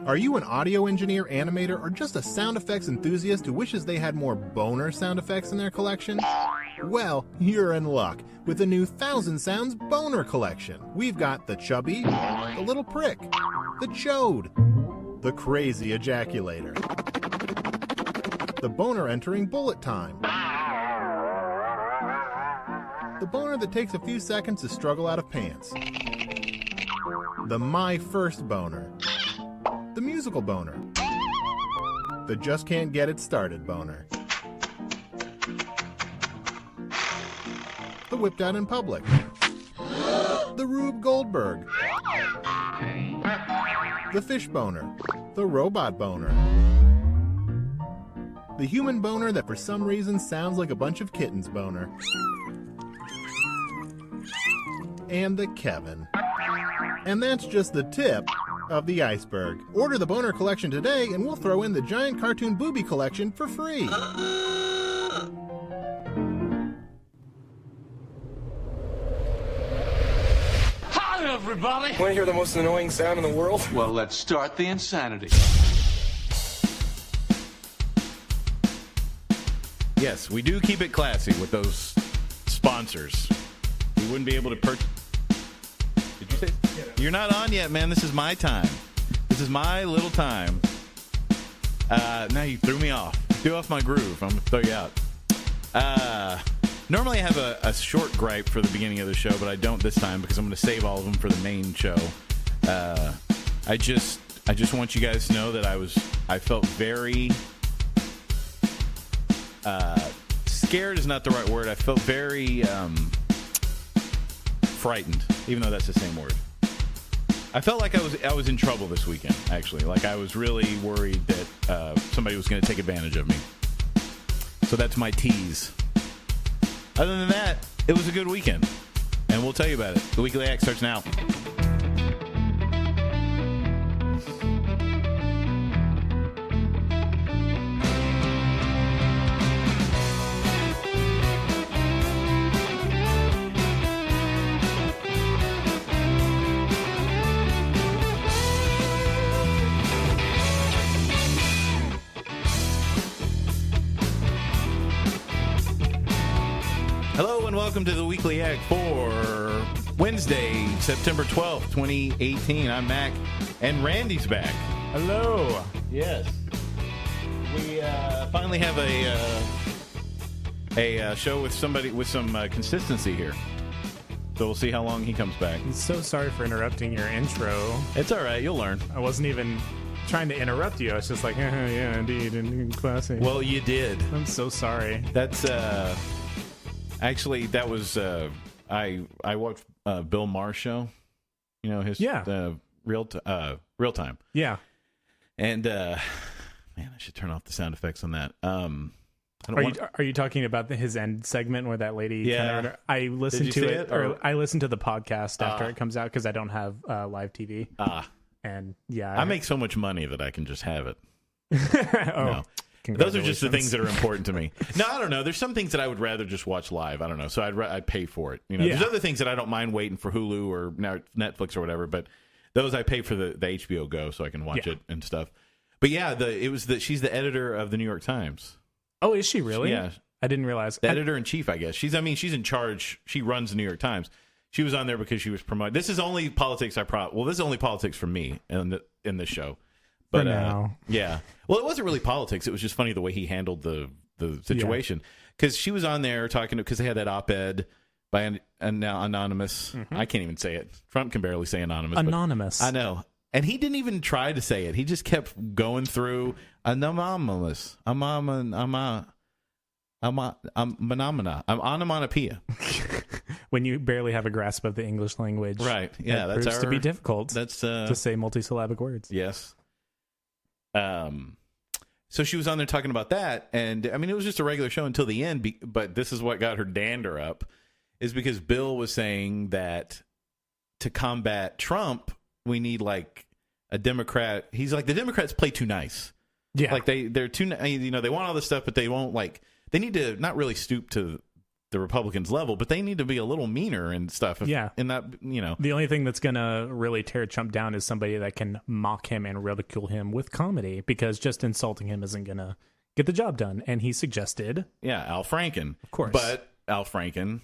Are you an audio engineer, animator, or just a sound effects enthusiast who wishes they had more boner sound effects in their collection? Well, you're in luck with the new 1000 Sounds Boner Collection. We've got the chubby, the little prick, the chode, the crazy ejaculator, the boner entering bullet time, the boner that takes a few seconds to struggle out of pants, the my first boner, the musical boner, the just can't get it started boner, the whipped out in public, the Rube Goldberg, the fish boner, the robot boner, the human boner that for some reason sounds like a bunch of kittens boner, and the Kevin. And that's just the tip of the iceberg. Order the boner collection today and we'll throw in the giant cartoon booby collection for free. Hi, everybody! Want to hear the most annoying sound in the world? Well, let's start the insanity. Yes, we do keep it classy with those sponsors. We wouldn't be able to purchase. Did you say? You're not on yet, man. This is my time. This is my little time. Now you threw me off. You threw off my groove. I'm going to throw you out. Normally I have a short gripe for the beginning of the show, but I don't this time because I'm going to save all of them for the main show. I just want you guys to know that I felt very scared is not the right word. I felt very frightened, even though that's the same word. I felt like I was in trouble this weekend, actually. Like I was really worried that somebody was going to take advantage of me. So that's my tease. Other than that, it was a good weekend, and we'll tell you about it. The Weekly Act starts now. Hello and welcome to the Weekly Act for Wednesday, September 12th, 2018. I'm Mac, and Randy's back. Hello. Yes. We finally have a show with somebody with some consistency here. So we'll see how long he comes back. I'm so sorry for interrupting your intro. It's all right. You'll learn. I wasn't even trying to interrupt you. I was just like, yeah, indeed, classy. Well, you did. I'm so sorry. That's... Actually, that was I watched Bill Maher's show, you know, his real time. Yeah. And man, I should turn off the sound effects on that. Are you talking about his end segment where that lady? Yeah. I listened to it, or I listened to the podcast after it comes out because I don't have live TV. And yeah, I make so much money that I can just have it. No. Those are just the things that are important to me. No, I don't know. There's some things that I would rather just watch live. I don't know. So I'd pay for it. You know, There's other things that I don't mind waiting for Hulu or Netflix or whatever. But those I pay for the HBO Go so I can watch it and stuff. But yeah, she's the editor of the New York Times. Oh, is she really? Yeah, I didn't realize. The editor in chief, I guess. She's in charge. She runs the New York Times. She was on there because she was promoting. This is only politics. This is only politics from me in this show. But now. Yeah. Well, it wasn't really politics. It was just funny the way he handled the situation. Because she was on there talking because they had that op-ed by an anonymous. Mm-hmm. I can't even say it. Trump can barely say anonymous. Anonymous. I know. And he didn't even try to say it. He just kept going through anonymous. I'm onomatopoeia. When you barely have a grasp of the English language. Right. Yeah. That proves to be difficult. That's to say multisyllabic words. Yes. So she was on there talking about that, and I mean, it was just a regular show until the end, but this is what got her dander up, is because Bill was saying that to combat Trump, we need like a Democrat. He's like, the Democrats play too nice. Yeah. Like they're too, you know, they want all this stuff, but they won't they need to not really stoop to the Republicans' level, but they need to be a little meaner and stuff. And that, the only thing that's going to really tear Trump down is somebody that can mock him and ridicule him with comedy, because just insulting him isn't going to get the job done. And he suggested, Al Franken, of course, but Al Franken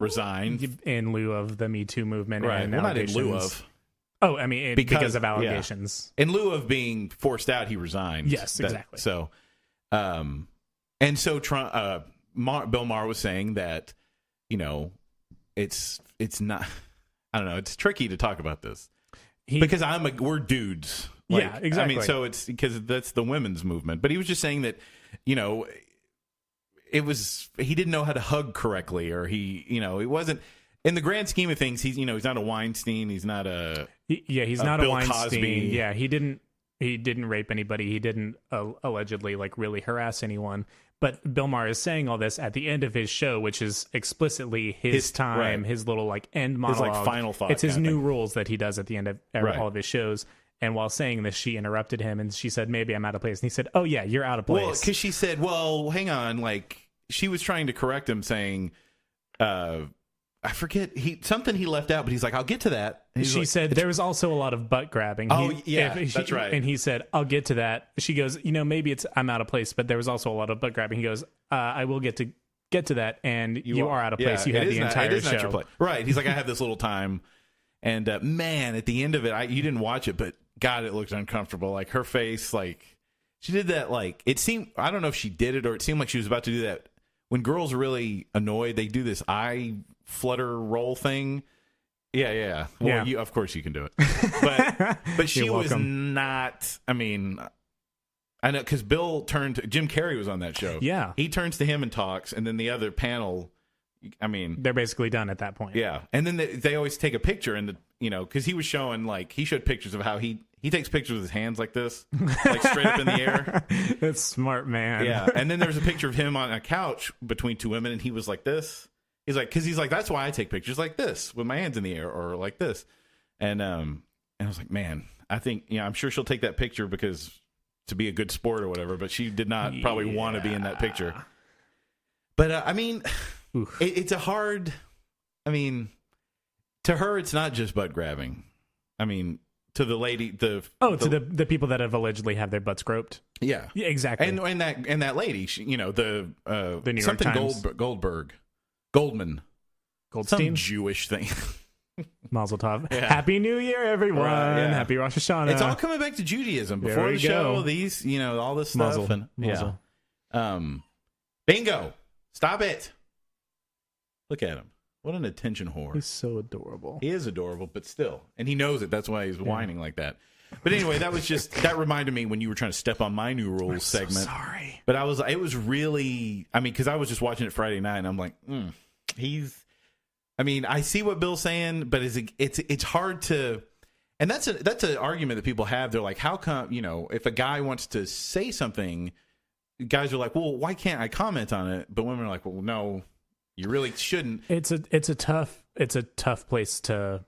resigned in lieu of the Me Too movement, right? And well, not in lieu of. Oh, I mean, because of allegations. In lieu of being forced out, he resigned. Yes, exactly. And so Trump, Bill Maher was saying that, it's not. I don't know. It's tricky to talk about this because we're dudes. Yeah, exactly. I mean, so it's because that's the women's movement. But he was just saying that, he didn't know how to hug correctly, or it wasn't. In the grand scheme of things, he's not a Weinstein. He's not a he's not Bill a Weinstein. Cosby. Yeah, he didn't rape anybody. He didn't allegedly really harass anyone. But Bill Maher is saying all this at the end of his show, which is explicitly his time, right. His little end monologue, his final thought. It's his new rules that he does at the end of all of his shows. And while saying this, she interrupted him and she said, "Maybe I'm out of place." And he said, "Oh yeah, you're out of place." Well, because she said, "Well, hang on," she was trying to correct him, saying, I forget something he left out, but he's like, "I'll get to that." She said there was also a lot of butt grabbing. That's right. And he said, "I'll get to that." She goes, "Maybe I'm out of place, but there was also a lot of butt grabbing." He goes, "I will get to that, and you are out of place. You had the entire show." Not your place. Right? He's like, "I have this little time," and man, at the end of it, you didn't watch it, but God, it looked uncomfortable. Like her face, she did that. It seemed, I don't know if she did it or it seemed like she was about to do that. When girls are really annoyed, they do this eye flutter roll thing. Yeah. Well, of course you can do it. But she was not, I mean, I know because Jim Carrey was on that show. Yeah. He turns to him and talks, and then the other panel, I mean. They're basically done at that point. Yeah. And then they always take a picture, and because he was showing, he showed pictures of how he takes pictures with his hands like this, straight up in the air. That's smart, man. Yeah. And then there's a picture of him on a couch between two women, and he was like this. He's like, that's why I take pictures like this with my hands in the air or like this. And I was like, man, I think, I'm sure she'll take that picture because to be a good sport or whatever, but she did not probably want to be in that picture. But I mean, it's a hard, to her, it's not just butt grabbing. I mean, to the lady, to the people that have allegedly had their butts groped. Yeah, exactly. And that lady, she, the New York Times. Goldman, Goldstein, some Jewish thing. Mazel tov. Yeah. Happy New Year, everyone. Happy Rosh Hashanah. It's all coming back to Judaism. Before the show, these, all this stuff. Mazel. Bingo. Stop it. Look at him. What an attention whore. He's so adorable. He is adorable, but still. And he knows it. That's why he's whining like that. But anyway, that reminded me when you were trying to step on my new rules segment. So sorry. But it was really, because I was just watching it Friday night and I'm like, I see what Bill's saying, but it's hard to, and that's an argument that people have. They're like, how come, if a guy wants to say something, guys are like, well, why can't I comment on it? But women are like, well, no, you really shouldn't. It's a tough place to.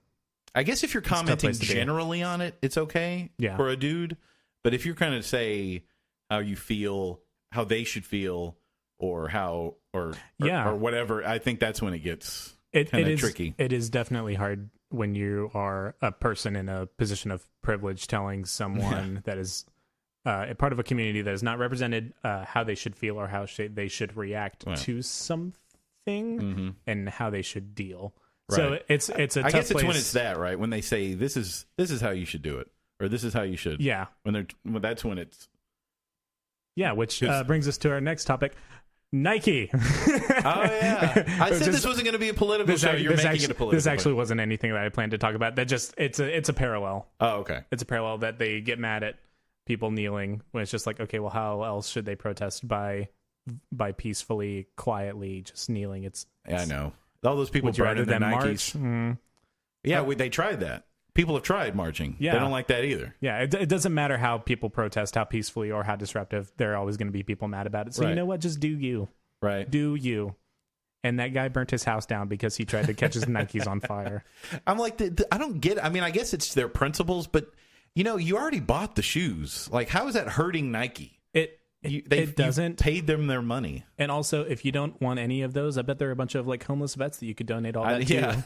I guess if you're commenting generally on it, it's okay for a dude. But if you're kind of say how you feel, how they should feel, or how or whatever, I think that's when it gets kind of tricky. It is definitely hard when you are a person in a position of privilege telling someone that is a part of a community that is not represented how they should feel or how they should react to something and how they should deal. Right. So it's a tough I guess it's place. when it's that, right? When they say this is how you should do it, or this is how you should. Yeah. That's when it's. Yeah, which brings us to our next topic, Nike. Oh yeah, I said this wasn't going to be a political show. You're making it a political. This actually wasn't anything that I planned to talk about. It's a parallel. Oh okay. It's a parallel that they get mad at people kneeling when it's just like, okay, well, how else should they protest by peacefully, quietly, just kneeling? I know. All those people burning their Nikes. Yeah, they tried that. People have tried marching. Yeah. They don't like that either. Yeah, it doesn't matter how people protest, how peacefully or how disruptive. There are always going to be people mad about it. So you know what? Just do you. Right. Do you. And that guy burnt his house down because he tried to catch his Nikes on fire. I'm like, I don't get it. I guess it's their principles, but, you already bought the shoes. Like, how is that hurting Nike? It doesn't. You paid them their money. And also, if you don't want any of those, I bet there are a bunch of like homeless vets that you could donate all that to. Yeah.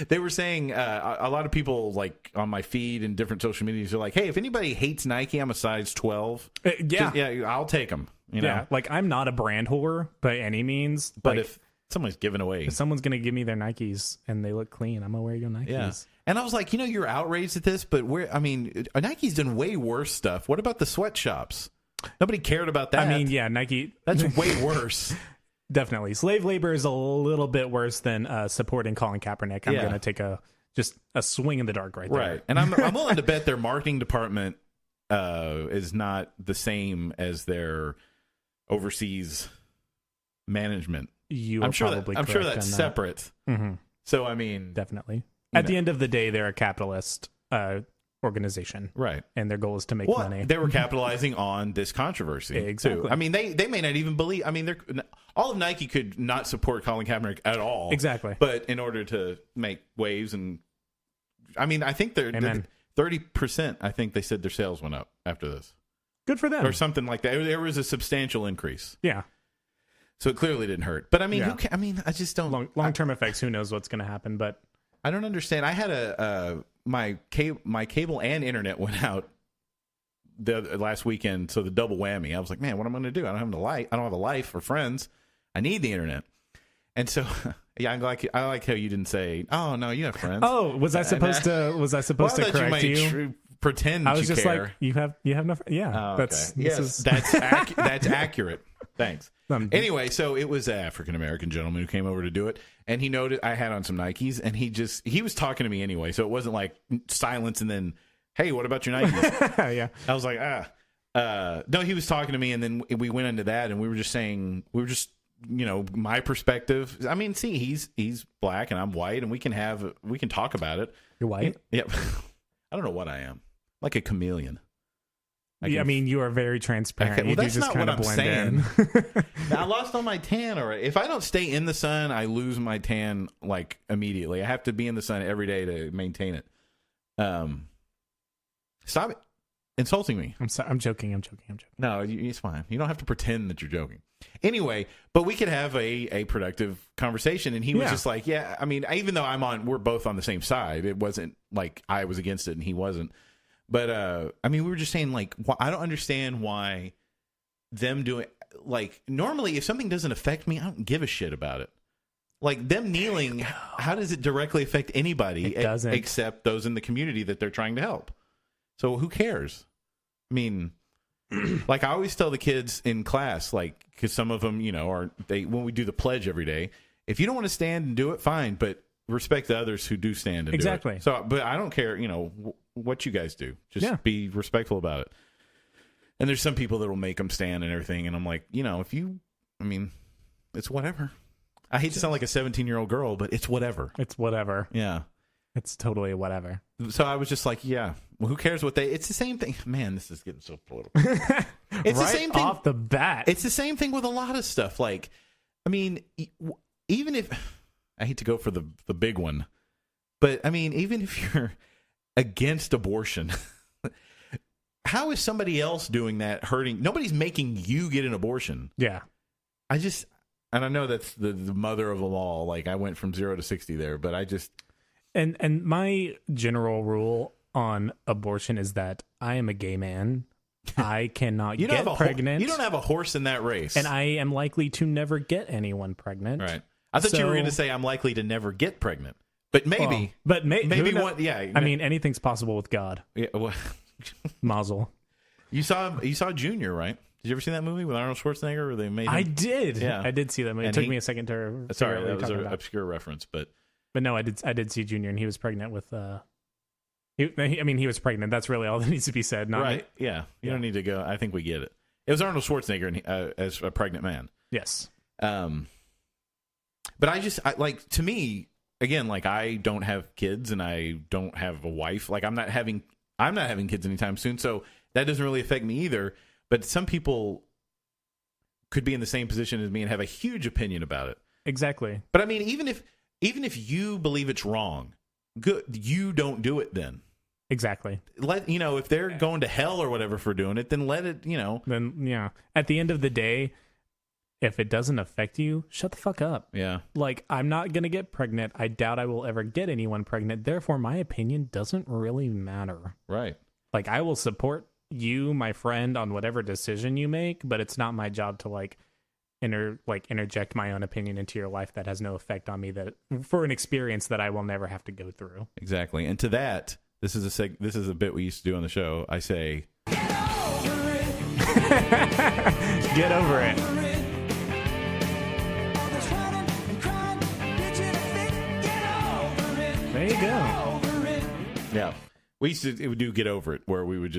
They were saying a lot of people like on my feed and different social medias are like, hey, if anybody hates Nike, I'm a size 12. I'll take them. You know? Yeah, like I'm not a brand whore by any means. But like, if someone's giving away, if someone's going to give me their Nikes and they look clean, I'm going to wear your Nikes. Yeah. And I was like, you're outraged at this, but Nike's done way worse stuff. What about the sweatshops? Nobody cared about that. I mean, yeah, Nike. That's way worse. Definitely. Slave labor is a little bit worse than supporting Colin Kaepernick. I'm going to take a swing in the dark right there. Right. And I'm willing to bet their marketing department is not the same as their overseas management. I'm sure that's separate. Mm-hmm. So, I mean, definitely. At the end of the day, they're a capitalist organization, right? And their goal is to make money. They were capitalizing on this controversy, exactly. Too. I mean, they may not even believe. I mean, all of Nike could not support Colin Kaepernick at all, exactly. But in order to make waves, and I mean, I think they're 30%. I think they said their sales went up after this. Good for them, or something like that. There was a substantial increase. Yeah. So it clearly didn't hurt. But I mean, I just don't long-term effects. Who knows what's going to happen? But I don't understand. I had my cable and internet went out the last weekend, so the double whammy. I was like, man, what am I going to do? I don't have a life or friends. I need the internet. And so, yeah, I like how you didn't say, "Oh no, you have friends." Oh, was I supposed to correct you? Pretend I was just care. like, you have no. Yeah, oh, that's okay. That's accurate. Thanks. Anyway, so it was an African American gentleman who came over to do it, and he noted I had on some Nikes, and he was talking to me anyway, so it wasn't like silence and then, hey, what about your Nikes? Yeah, I was like, no, he was talking to me, and then we went into that, and we were just my perspective. I mean, see, he's black and I'm white, and we can talk about it. You're white? Yep. I don't know what I am. Like a chameleon. I mean, you are very transparent. Well, that's just not what I'm saying. In. I lost all my tan already. If I don't stay in the sun, I lose my tan like immediately. I have to be in the sun every day to maintain it. Stop it insulting me. I'm sorry. I'm joking. No, it's fine. You don't have to pretend that you're joking. Anyway, but we could have a productive conversation. And he was just like, yeah, I mean, even though we're both on the same side. It wasn't like I was against it and he wasn't. But, I mean, we were just saying, like, I don't understand why them doing, like, normally if something doesn't affect me, I don't give a shit about it. Like, them kneeling, how does it directly affect anybody? It doesn't. Except those in the community that they're trying to help. So who cares? I mean, like, I always tell the kids in class, like, because some of them, when we do the pledge every day, if you don't want to stand and do it, fine, but respect the others who do stand and do it. So, but I don't care, what you guys do. Just be respectful about it. And there's some people that will make them stand and everything. And I'm like, it's whatever. I hate to sound like a 17-year-old girl, but it's whatever. It's whatever. Yeah. It's totally whatever. So I was just like, yeah, well, who cares what it's the same thing. Man, this is getting so political. It's the same thing off the bat. It's the same thing with a lot of stuff. Like, I mean, even if I hate to go for the big one, but I mean, even if you're against abortion, how is somebody else doing that hurting? Nobody's making you get an abortion. Yeah. And I know that's the mother of them all. Like, I went from 0 to 60 there, but I just. And my general rule on abortion is that I am a gay man. I cannot get pregnant. You don't have a horse in that race. And I am likely to never get anyone pregnant. Right. I thought you were going to say I'm likely to never get pregnent. But maybe. Maybe one. Yeah. I mean, anything's possible with God. Yeah. Well, Mazel. You saw Junior, right? Did you ever see that movie with Arnold Schwarzenegger where they made him? I did. Yeah. I did see that movie. It took me a second to. Sorry, that was an obscure reference, but no, I did see Junior, and he was pregnant with. He was pregnant. That's really all that needs to be said. Not right? Yeah. You don't need to go. I think we get it. It was Arnold Schwarzenegger as a pregnant man. Yes. But to me, again, like, I don't have kids and I don't have a wife. Like, I'm not having kids anytime soon, so that doesn't really affect me either. But some people could be in the same position as me and have a huge opinion about it. Exactly. But I mean, even if you believe it's wrong, good, you don't do it then. Exactly. If they're going to hell or whatever for doing it, then let it, Then, yeah. At the end of the day, if it doesn't affect you, shut the fuck up. Yeah. Like, I'm not going to get pregnant. I doubt I will ever get anyone pregnant. Therefore, my opinion doesn't really matter. Right. Like, I will support you, my friend, on whatever decision you make, but it's not my job to, interject my own opinion into your life that has no effect on me, that for an experience that I will never have to go through. Exactly. And to that, this is a bit we used to do on the show. I say, get over it. There you go. Yeah. We used to do Get Over It, where we would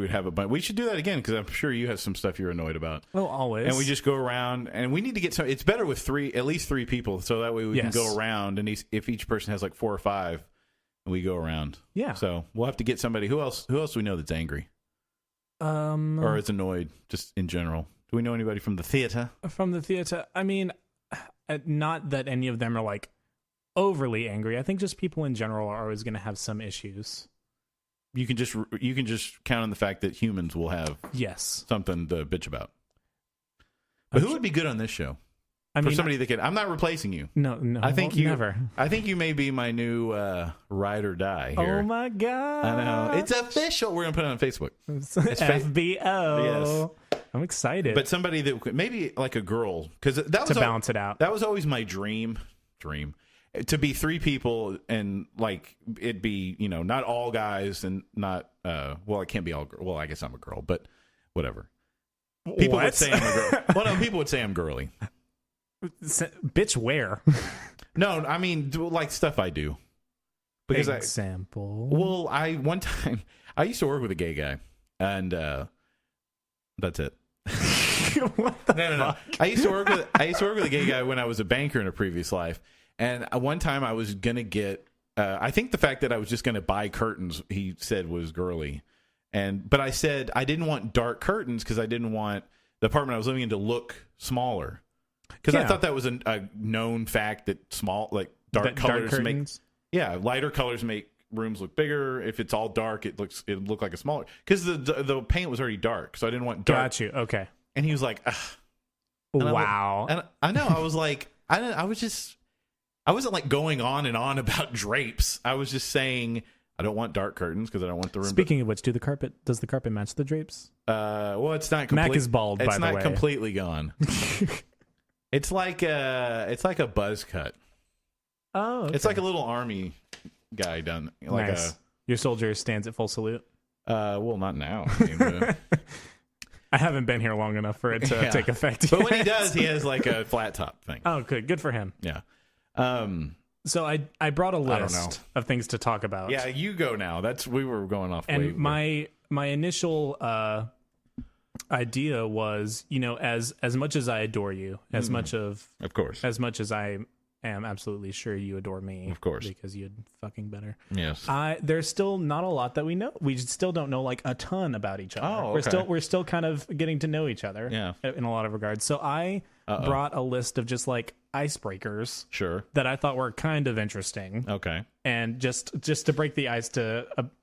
have a bunch. We should do that again, because I'm sure you have some stuff you're annoyed about. Oh, always. And we just go around, and we need to get some. It's better with at least three people, so that way we can go around, and if each person has like 4 or 5, we go around. Yeah. So we'll have to get somebody. Who else do we know that's angry? Or is annoyed, just in general? Do we know anybody from the theater? From the theater? I mean, not that any of them are like overly angry. I think just people in general are always going to have some issues. You can just count on the fact that humans will have something to bitch about. But who would be good on this show? For somebody that can. I'm not replacing you. No. I think never. I think you may be my new ride or die here. Oh my god! I know, it's official. We're gonna put it on Facebook. It's FBO. Yes, I'm excited. But somebody that maybe like a girl, because that was balance it out. That was always my dream. To be 3 people, and like it'd be not all guys, and not it can't be all girl. Well, I guess I'm a girl, but whatever. People would say I'm a girl. Well, no, people would say I'm girly. Bitch, where? No, I mean like stuff I do. Because example. One time I used to work with a gay guy, and that's it. What the fuck? No. I used to work with a gay guy when I was a banker in a previous life. And one time I was going to get, I think the fact that I was just going to buy curtains, he said was girly. But I said I didn't want dark curtains because I didn't want the apartment I was living in to look smaller. Because I thought that was a known fact that dark colors make, lighter colors make rooms look bigger. If it's all dark, it look like a smaller, because the paint was already dark. So I didn't want dark. Got you. Okay. And he was like, ugh. Wow. And I know. I was like, I wasn't like going on and on about drapes. I was just saying I don't want dark curtains because I don't want the room. Speaking of which, does the carpet match the drapes? Well, it's not. Mac is bald. By the way, it's not completely gone. It's like a buzz cut. Oh, okay. It's like a little army guy done. Like nice. Your soldier stands at full salute. Well, not now. I mean, I haven't been here long enough for it to take effect. But when he does, he has like a flat top thing. Oh, good for him. Yeah. So I brought a list of things to talk about. Yeah, you go now. We were going off. And my initial idea was, as much as I adore you, as much as I am absolutely sure you adore me, of course, because you'd fucking better. Yes. There's still not a lot that we know. We still don't know like a ton about each other. Oh, okay. We're still kind of getting to know each other. Yeah. In a lot of regards. So I brought a list of just like icebreakers. Sure. That I thought were kind of interesting. Okay. And just to break the ice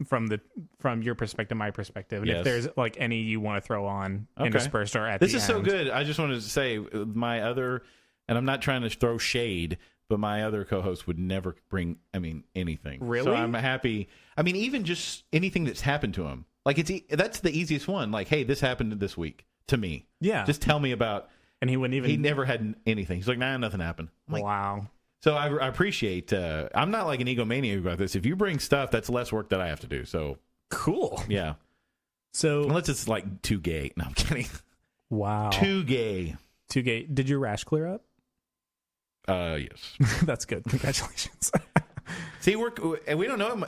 from your perspective, my perspective, and if there's like any you want to throw on interspersed or at this the is end. So good. I just wanted to say my other, and I'm not trying to throw shade, but my other co-host would never bring, anything. Really? So I'm happy. Even just anything that's happened to him. Like that's the easiest one. Like, hey, this happened this week to me. Yeah. Just tell me about. And he wouldn't even. He never had anything. He's like, nah, nothing happened. I'm like, wow. So I appreciate. I'm not like an egomaniac about this. If you bring stuff, that's less work that I have to do. So cool. Yeah. So unless it's like too gay. No, I'm kidding. Wow. Too gay. Did your rash clear up? Yes. That's good. Congratulations. See, we don't know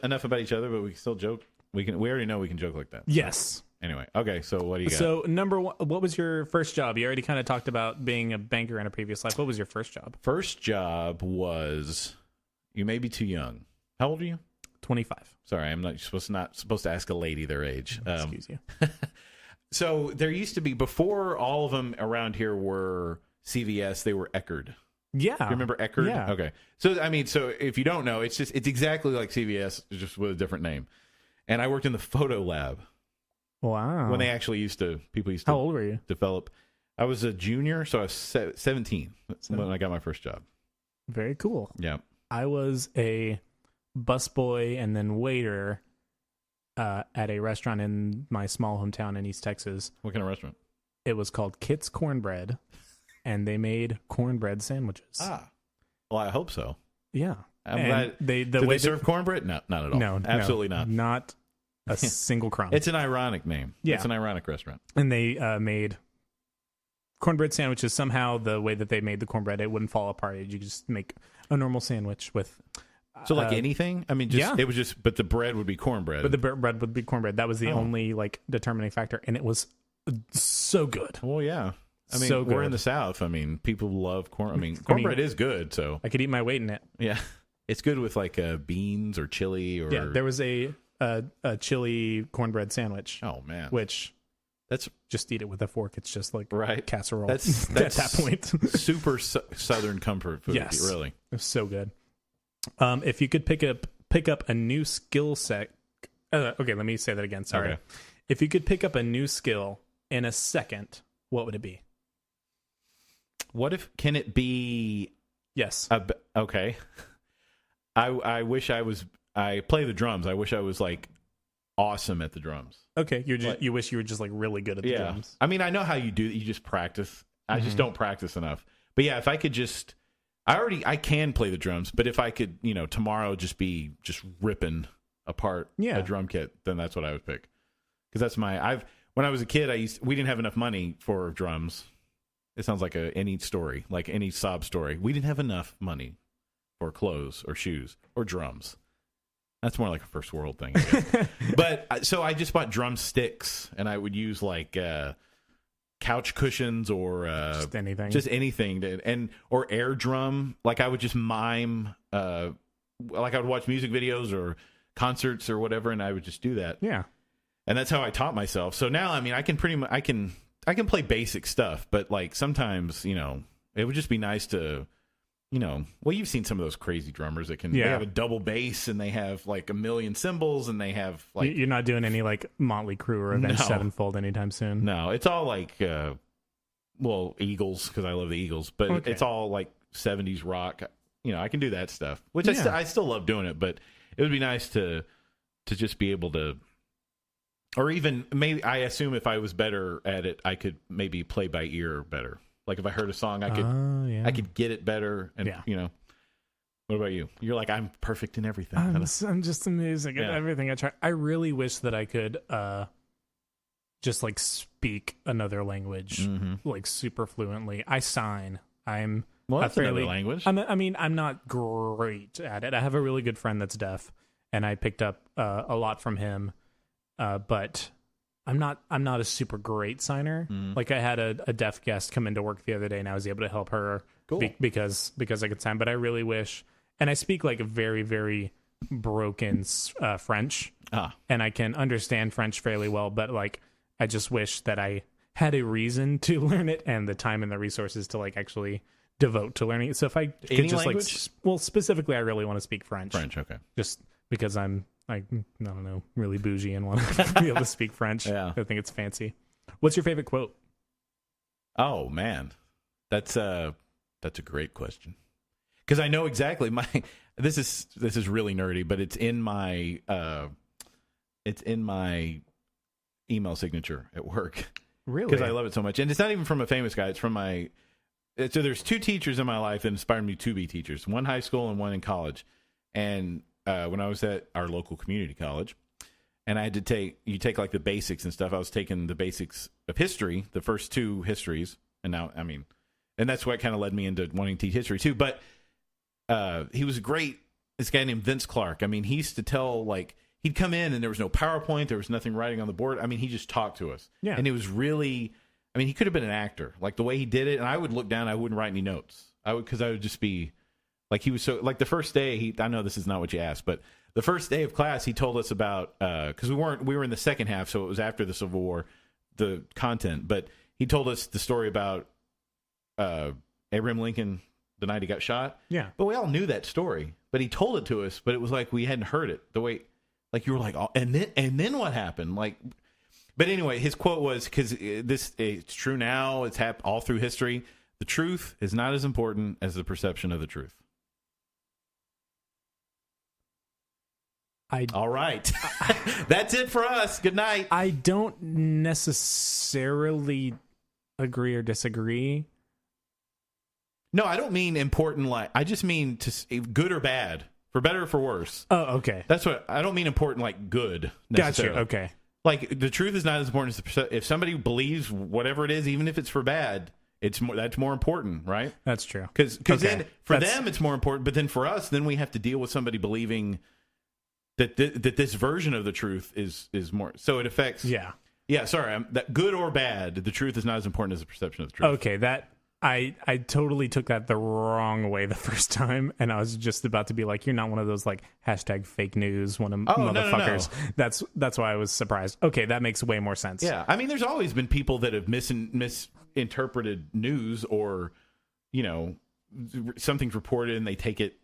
enough about each other, but we can still joke. We already know we can joke like that. Yes. Anyway, okay. So what do you got? So number one, what was your first job? You already kind of talked about being a banker in a previous life. What was your first job? First job was, you may be too young. How old are you? 25. Sorry, I'm not supposed to ask a lady their age. Excuse you. So there used to be, before all of them around here were CVS, they were Eckerd. Yeah. You remember Eckerd? Yeah. Okay. So if you don't know, it's exactly like CVS, just with a different name. And I worked in the photo lab. Wow. When they actually people used to How old were you? develop. I was a junior, so I was 17 when I got my first job. Very cool. Yeah. I was a busboy and then waiter at a restaurant in my small hometown in East Texas. What kind of restaurant? It was called Kit's Cornbread, and they made cornbread sandwiches. Well, I hope so. Yeah. I'm glad. Did they serve cornbread? No, not at all. No, absolutely not. Not a single crumb. It's an ironic name. Yeah. It's an ironic restaurant. And they made cornbread sandwiches. Somehow, the way that they made the cornbread, it wouldn't fall apart. You just make a normal sandwich with. So, like anything? I mean, it was just, but the bread would be cornbread. But the bread would be cornbread. That was the only determining factor, and it was so good. Well, yeah. I mean, so we're good. in the South. I mean, people love corn. I mean, cornbread is good. So I could eat my weight in it. Yeah, it's good with beans or chili or. Yeah, there was a chili cornbread sandwich. Oh man, which that's just eat it with a fork. It's just like right casserole. That's at that point. Super Southern comfort food. Yes, really. It was so good. If you could pick up a new skill set. Okay, let me say that again. Sorry. Okay. If you could pick up a new skill in a second, what would it be? Can it be? Yes. Okay. I wish I play the drums. I wish I was awesome at the drums. Okay. You wish you were just really good at the drums. I mean, I know how you do it. You just practice. I just don't practice enough. But yeah, if I could I can play the drums, but if I could, tomorrow just be ripping apart a drum kit, then that's what I would pick. Cause that's when I was a kid, we didn't have enough money for drums. It sounds like any story, like any sob story. We didn't have enough money for clothes or shoes or drums. That's more like a first world thing. But so I just bought drumsticks, and I would use couch cushions or just anything, or air drum. I would just mime, I would watch music videos or concerts or whatever, and I would just do that. Yeah, and that's how I taught myself. So now, I mean, I can play basic stuff, but sometimes, it would just be nice to, well, you've seen some of those crazy drummers that they have a double bass and they have a million cymbals and they have you're not doing any Motley Crue or Avenged Sevenfold anytime soon. No, it's all Eagles, because I love the Eagles, but it's all 70s rock. I can do that stuff, which I still love doing it, but it would be nice to just be able to. Or even maybe, I assume if I was better at it, I could maybe play by ear better. If I heard a song, I could get it better. And what about you? You're I'm perfect in everything. I'm just amazing at everything I try. I really wish that I could just speak another language super fluently. I sign. I'm that's another language. I'm not great at it. I have a really good friend that's deaf, and I picked up a lot from him. But I'm not a super great signer. I had a deaf guest come into work the other day, and I was able to help her because I could sign. But I really wish, and I speak a very, very broken French, and I can understand French fairly well. But I just wish that I had a reason to learn it and the time and the resources to actually devote to learning it. So if I could just specifically, I really want to speak French. Okay. Just because I'm I don't know, really bougie and want to be able to speak French. I think it's fancy. What's your favorite quote? Oh man, that's a great question, because I know exactly this is really nerdy, but it's in my email signature at work. Really? Because I love it so much, and it's not even from a famous guy. It's from so there's two teachers in my life that inspired me to be teachers. One high school and one in college, and when I was at our local community college, and I had to take the basics and stuff. I was taking the basics of history, the first two histories, and that's what kind of led me into wanting to teach history too. But he was great. This guy named Vince Clark. I mean, he used to tell he'd come in and there was no PowerPoint, there was nothing writing on the board. I mean, he just talked to us. Yeah. And it was really, he could have been an actor, the way he did it. And I would look down, I wouldn't write any notes. Because I would just be. He was so the first day I know this is not what you asked, but the first day of class he told us about because we were in the second half, so it was after the Civil War, the content. But he told us the story about Abraham Lincoln, the night he got shot. Yeah. But we all knew that story. But he told it to us, but it was like we hadn't heard it the way, like you were like, oh, and then what happened? Like, but anyway, his quote was, because it's true now, it's happened all through history. The truth is not as important as the perception of the truth. All right. That's it for us. Good night. I don't necessarily agree or disagree. No, I don't mean important. Like, I just mean good or bad, for better or for worse. Oh, okay. That's what I don't mean. Important like good. Gotcha. Okay. Like the truth is not as important as if somebody believes whatever it is, even if it's for bad. That's more important, right? That's true. Because then for them it's more important, but then for us, then we have to deal with somebody believing that this version of the truth is more. So it affects. Yeah. Sorry, that good or bad, the truth is not as important as the perception of the truth. Okay, that I totally took that the wrong way the first time, and I was just about to be like, "You're not one of those like hashtag fake news one of motherfuckers." No. That's why I was surprised. Okay, that makes way more sense. Yeah, I mean, there's always been people that have misinterpreted news, or something's reported and they take it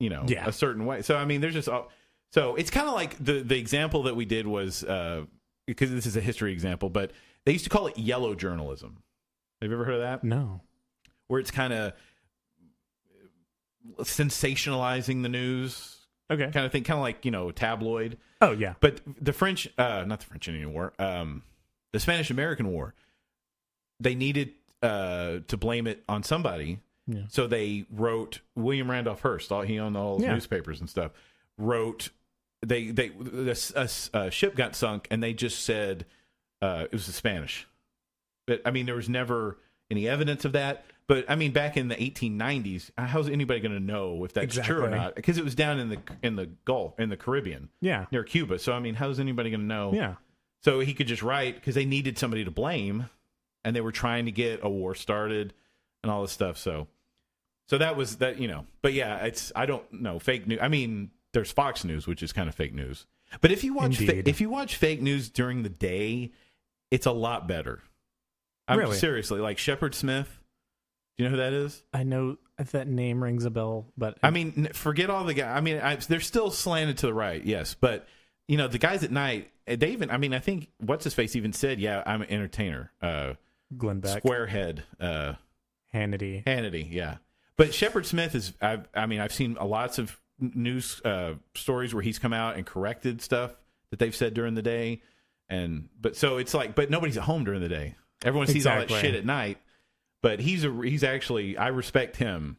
a certain way. So I mean, there's just so it's kind of like the example that we did was because this is a history example, but they used to call it yellow journalism. Have you ever heard of that? No. Where it's kind of sensationalizing the news, okay, kind of thing, kind of like tabloid. Oh yeah. But the French, not the French anymore, the Spanish-American War, they needed to blame it on somebody, so they wrote William Randolph Hearst. He owned all the newspapers and stuff. Wrote a ship got sunk, and they just said it was the Spanish. But I mean, there was never any evidence of that. But I mean, back in the 1890s, how's anybody going to know if that's true or not? Because it was down in the Gulf, in the Caribbean, near Cuba. So I mean, how's anybody going to know? Yeah. So he could just write, because they needed somebody to blame, and they were trying to get a war started and all this stuff. So that was that. But yeah, I don't know, fake news. I mean, there's Fox News, which is kind of fake news. But if you watch fake news during the day, it's a lot better. Really? Seriously, like Shepard Smith. Do you know who that is? I know that name rings a bell, but I mean, forget all the guys. I mean, they're still slanted to the right, yes, but the guys at night, they even. I mean, I think what's his face even said, "Yeah, I'm an entertainer." Glenn Beck, Squarehead, Hannity, yeah. But Shepard Smith is. I've seen lots of news stories where he's come out and corrected stuff that they've said during the day, so it's like, but nobody's at home during the day. Everyone sees all that shit at night, but he's actually, I respect him,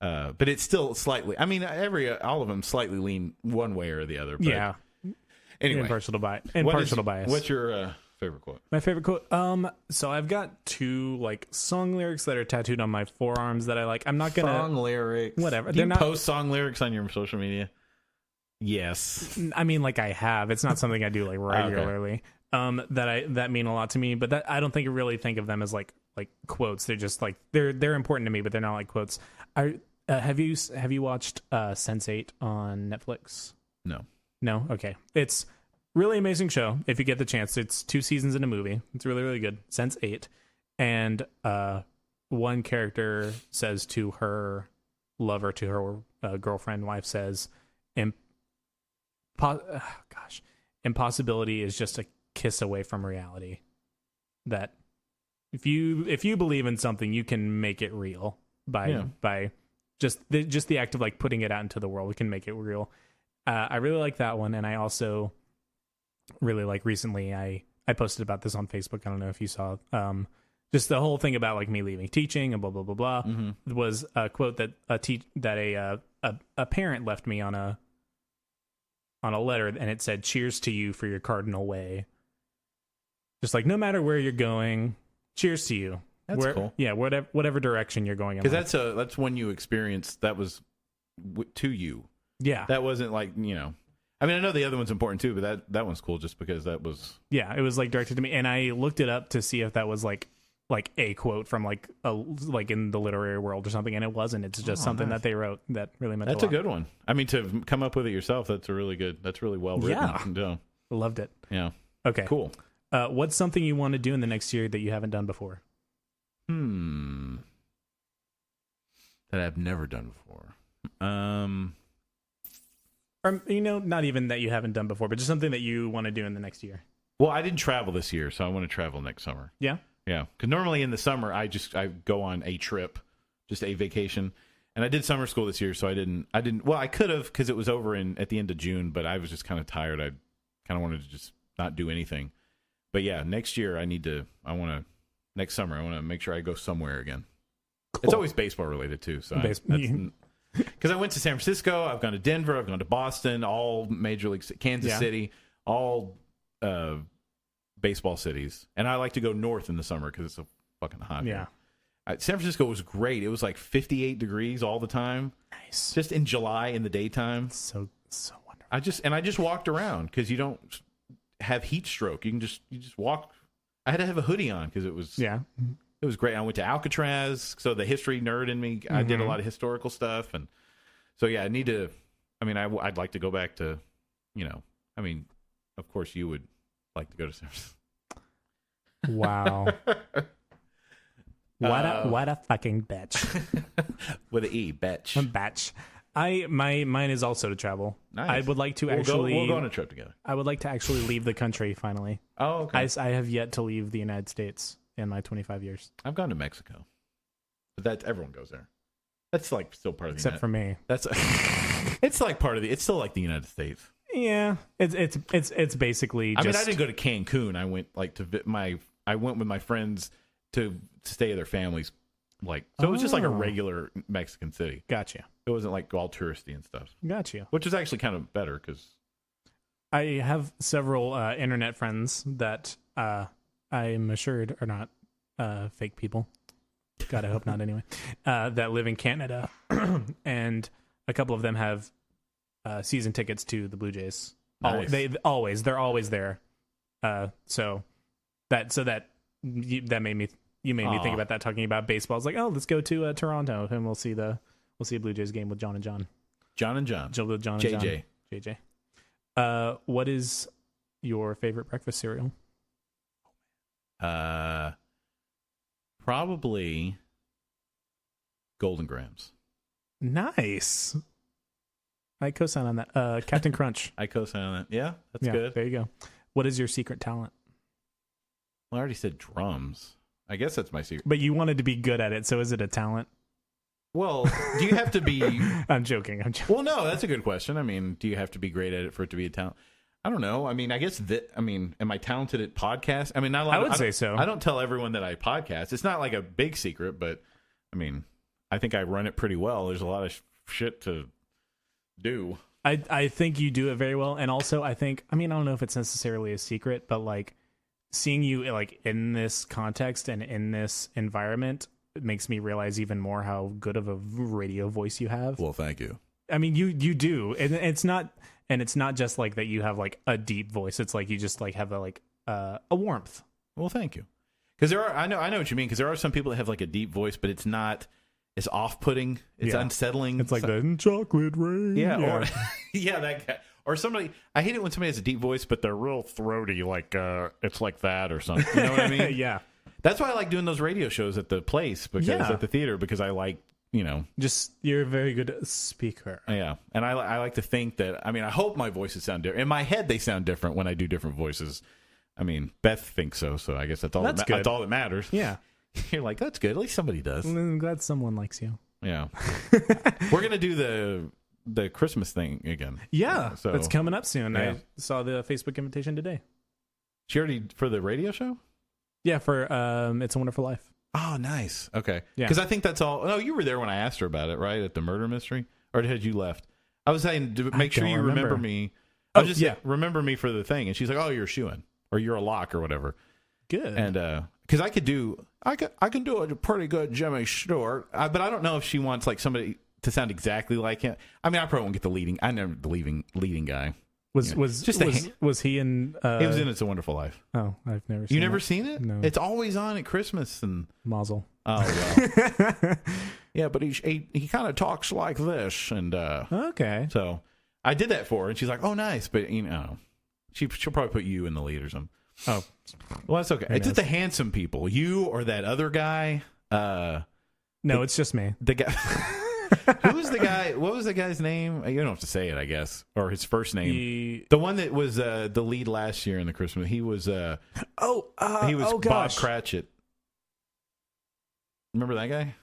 but it's still slightly. I mean, all of them slightly lean one way or the other. But yeah. Anyway, impartial bias. What's your favorite quote? My favorite quote. So I've got two like song lyrics that are tattooed on my forearms that I like. I'm not gonna song lyrics. Whatever. Do you post song lyrics on your social media? Yes. I mean, like I have. It's not something I do like regularly. Okay. That mean a lot to me, but that I don't really think of them as like quotes. They're just like they're important to me, but they're not like quotes. Have you watched Sense8 on Netflix? No. Okay, it's really amazing show. If you get the chance, it's 2 seasons in a movie. It's really really good. Sense8, and one character says to her lover, to her girlfriend, wife, says, impossibility is just a kiss away from reality. That if you believe in something, you can make it real by just the act of like putting it out into the world. We can make it real. I really like that one, and I also really like recently I posted about this on Facebook. I don't know if you saw just the whole thing about like me leaving teaching and blah blah blah blah. Mm-hmm. It was a quote that a parent left me on a letter, and it said, "Cheers to you for your cardinal way." Just like, no matter where you're going, cheers to you. That's cool. Yeah, whatever direction you're going in. Because that's when you experienced that was to you. Yeah, that wasn't like I mean, I know the other one's important too, but that one's cool just because that was. Yeah, it was like directed to me, and I looked it up to see if that was like a quote from like in the literary world or something, and it wasn't. It's just something that they wrote that really meant. That's a good one. I mean, to come up with it yourself, that's really well written. Yeah, loved it. Yeah. Okay. Cool. What's something you want to do in the next year that you haven't done before? That's that I've never done before. Or, not even that you haven't done before, but just something that you want to do in the next year. Well, I didn't travel this year, so I want to travel next summer. Yeah? Yeah, because normally in the summer, I go on a trip, just a vacation. And I did summer school this year, so I didn't. Well, I could have because it was over at the end of June, but I was just kind of tired. I kind of wanted to just not do anything. But yeah, next year next summer I want to make sure I go somewhere again. Cool. It's always baseball related too. So because I went to San Francisco, I've gone to Denver, I've gone to Boston, all major leagues, Kansas City, all baseball cities, and I like to go north in the summer because it's so fucking hot. Yeah. San Francisco was great. It was like 58 degrees all the time. Nice. Just in July in the daytime. So wonderful. I just walked around because you don't have heat stroke. You just walk. I had to have a hoodie on because it was great. I went to Alcatraz, so the history nerd in me, I did a lot of historical stuff, and so yeah, I'd like to go back to, of course you would like to go to San Francisco. Wow. What a fucking bitch. With an E, bitch. Batch. Mine is also to travel. Nice. I would like to we'll go on a trip together. I would like to actually leave the country finally. Oh, okay. I have yet to leave the United States in my 25 years. I've gone to Mexico, but everyone goes there. That's like still part of the except for me. That's it's like part of it's still like the United States. Yeah, it's basically. I didn't go to Cancun. I went I went with my friends to stay at their families. It was just like a regular Mexican city. Gotcha. It wasn't like all touristy and stuff. Gotcha. Which is actually kind of better because I have several internet friends that I am assured are not fake people. God, I hope not anyway. That live in Canada, and a couple of them have season tickets to the Blue Jays. Nice. They're always there. So that made me. You made me think about that, talking about baseball. It's like, oh, let's go to Toronto and we'll see a Blue Jays game with John and John. John and John. JJ. What is your favorite breakfast cereal? Probably Golden Grams. Nice. I co-sign on that. Captain Crunch. I co-sign on that. Yeah, that's good. There you go. What is your secret talent? Well, I already said drums. I guess that's my secret. But you wanted to be good at it, so is it a talent? Well, do you have to be... I'm joking. Well, no, that's a good question. Do you have to be great at it for it to be a talent? I don't know. I guess am I talented at podcasts? Not a lot. I would say so. I don't tell everyone that I podcast. It's not like a big secret, but I think I run it pretty well. There's a lot of shit to do. I think you do it very well, and also I think I don't know if it's necessarily a secret, but seeing you in this context and in this environment, it makes me realize even more how good of a radio voice you have. Well, thank you. You do, and it's not just that you have a deep voice. It's you just have a warmth. Well, thank you. Because I know what you mean. Because there are some people that have a deep voice, but it's not. It's off-putting. It's unsettling. It's the chocolate rain. Yeah. Or that guy. Or somebody, I hate it when somebody has a deep voice, but they're real throaty, it's like that or something. You know what I mean? Yeah. That's why I like doing those radio shows at the place, at the theater, because I like, Just, you're a very good speaker. Yeah. And I like to think that, I hope my voices sound different. In my head, they sound different when I do different voices. Beth thinks so I guess that's all that matters. Yeah. You're like, that's good. At least somebody does. I'm glad someone likes you. Yeah. We're going to do the Christmas thing again. Yeah, so it's coming up soon. Yeah. I saw the Facebook invitation today. She already for the radio show? Yeah, for It's a Wonderful Life. Oh, nice. Okay. Yeah. Because I think that's all. No, you were there when I asked her about it, right? At the murder mystery? Or had you left? I was saying, make sure you remember me. I was just saying, remember me for the thing. And she's like, oh, you're a shoo-in. Or you're a lock or whatever. Good. And because I can do a pretty good Jimmy Stewart. But I don't know if she wants somebody to sound exactly like him. I probably won't get the leading. I never the leading guy. Was he in? He was in It's a Wonderful Life. Oh, I've never seen. You never seen it? No. It's always on at Christmas and Mazel. Oh well. Yeah, but he kind of talks like this and okay. So I did that for her and she's like, oh nice, but she'll probably put you in the lead or something. Oh, well that's okay. It's just the handsome people, you or that other guy. No, it's just me. The guy. Who was the guy? What was the guy's name? You don't have to say it, I guess, or his first name. The one that was the lead last year in the Christmas. He was. He was Bob Cratchit. Remember that guy?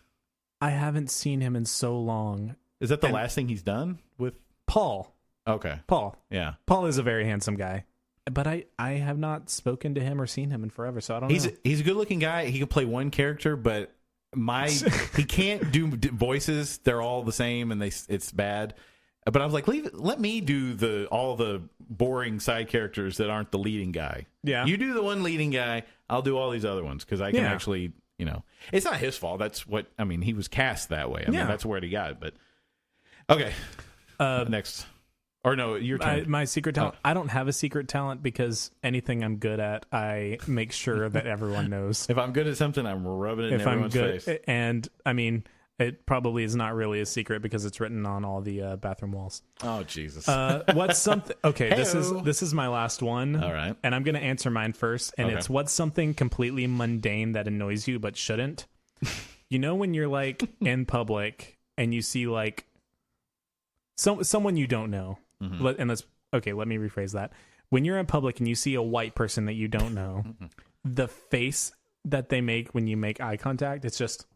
I haven't seen him in so long. Is that the last thing he's done with Paul? Okay, Paul. Yeah, Paul is a very handsome guy, but I have not spoken to him or seen him in forever, so I don't know. He's a good looking guy. He can play one character, but he can't do voices. They're all the same, and it's bad. But I was like, let me do all the boring side characters that aren't the leading guy. Yeah, you do the one leading guy. I'll do all these other ones because I can actually. It's not his fault. That's what I mean. He was cast that way. I mean, that's where he got it. But okay, next. Or no, your turn. My secret talent. I don't have a secret talent because anything I'm good at, I make sure that everyone knows. If I'm good at something, I'm rubbing it in everyone's face. And I mean, it probably is not really a secret because it's written on all the bathroom walls. Oh Jesus! What's something? Okay, Hey-o. this is my last one. All right, and I'm gonna answer mine first. And it's what's something completely mundane that annoys you but shouldn't. When you're like in public and you see like someone you don't know. Mm-hmm. Let me rephrase that. When you're in public and you see a white person that you don't know, the face that they make when you make eye contact, it's just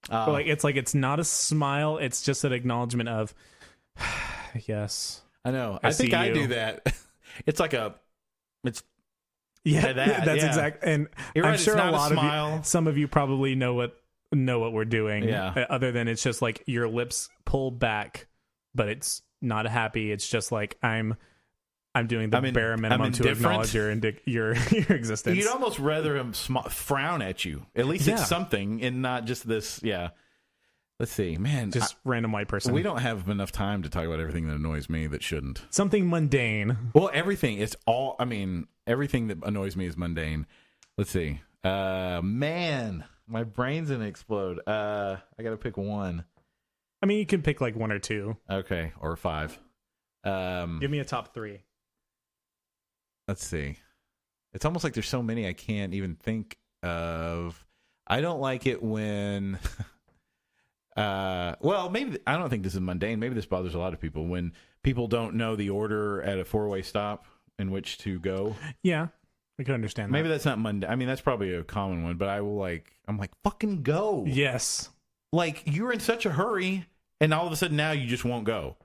it's not a smile. It's just an acknowledgement of yes. I know. I think I do that. It's like that's exact. And you're I'm right, sure it's not a lot a smile. of you, some of you probably know what we're doing. Yeah. Other than it's just like your lips pull back, but it's not happy. It's just like I'm doing the bare minimum to acknowledge your existence. You'd almost rather him frown at you. At least it's something, and not just this. Yeah. Let's see, man. Just random white person. We don't have enough time to talk about everything that annoys me that shouldn't. Something mundane. Well, everything. It's all. I mean, everything that annoys me is mundane. Let's see. Man, my brain's gonna explode. I gotta pick one. I mean, you can pick like one or two. Okay, or five. Give me a top three. Let's see. It's almost like there's so many I can't even think of. I don't like it when... well, maybe... I don't think this is mundane. Maybe this bothers a lot of people. When people don't know the order at a four-way stop in which to go. Yeah, I can understand that. Maybe that's not mundane. I mean, that's probably a common one, but I'm like, fucking go. Yes. Like, you're in such a hurry, and all of a sudden now you just won't go.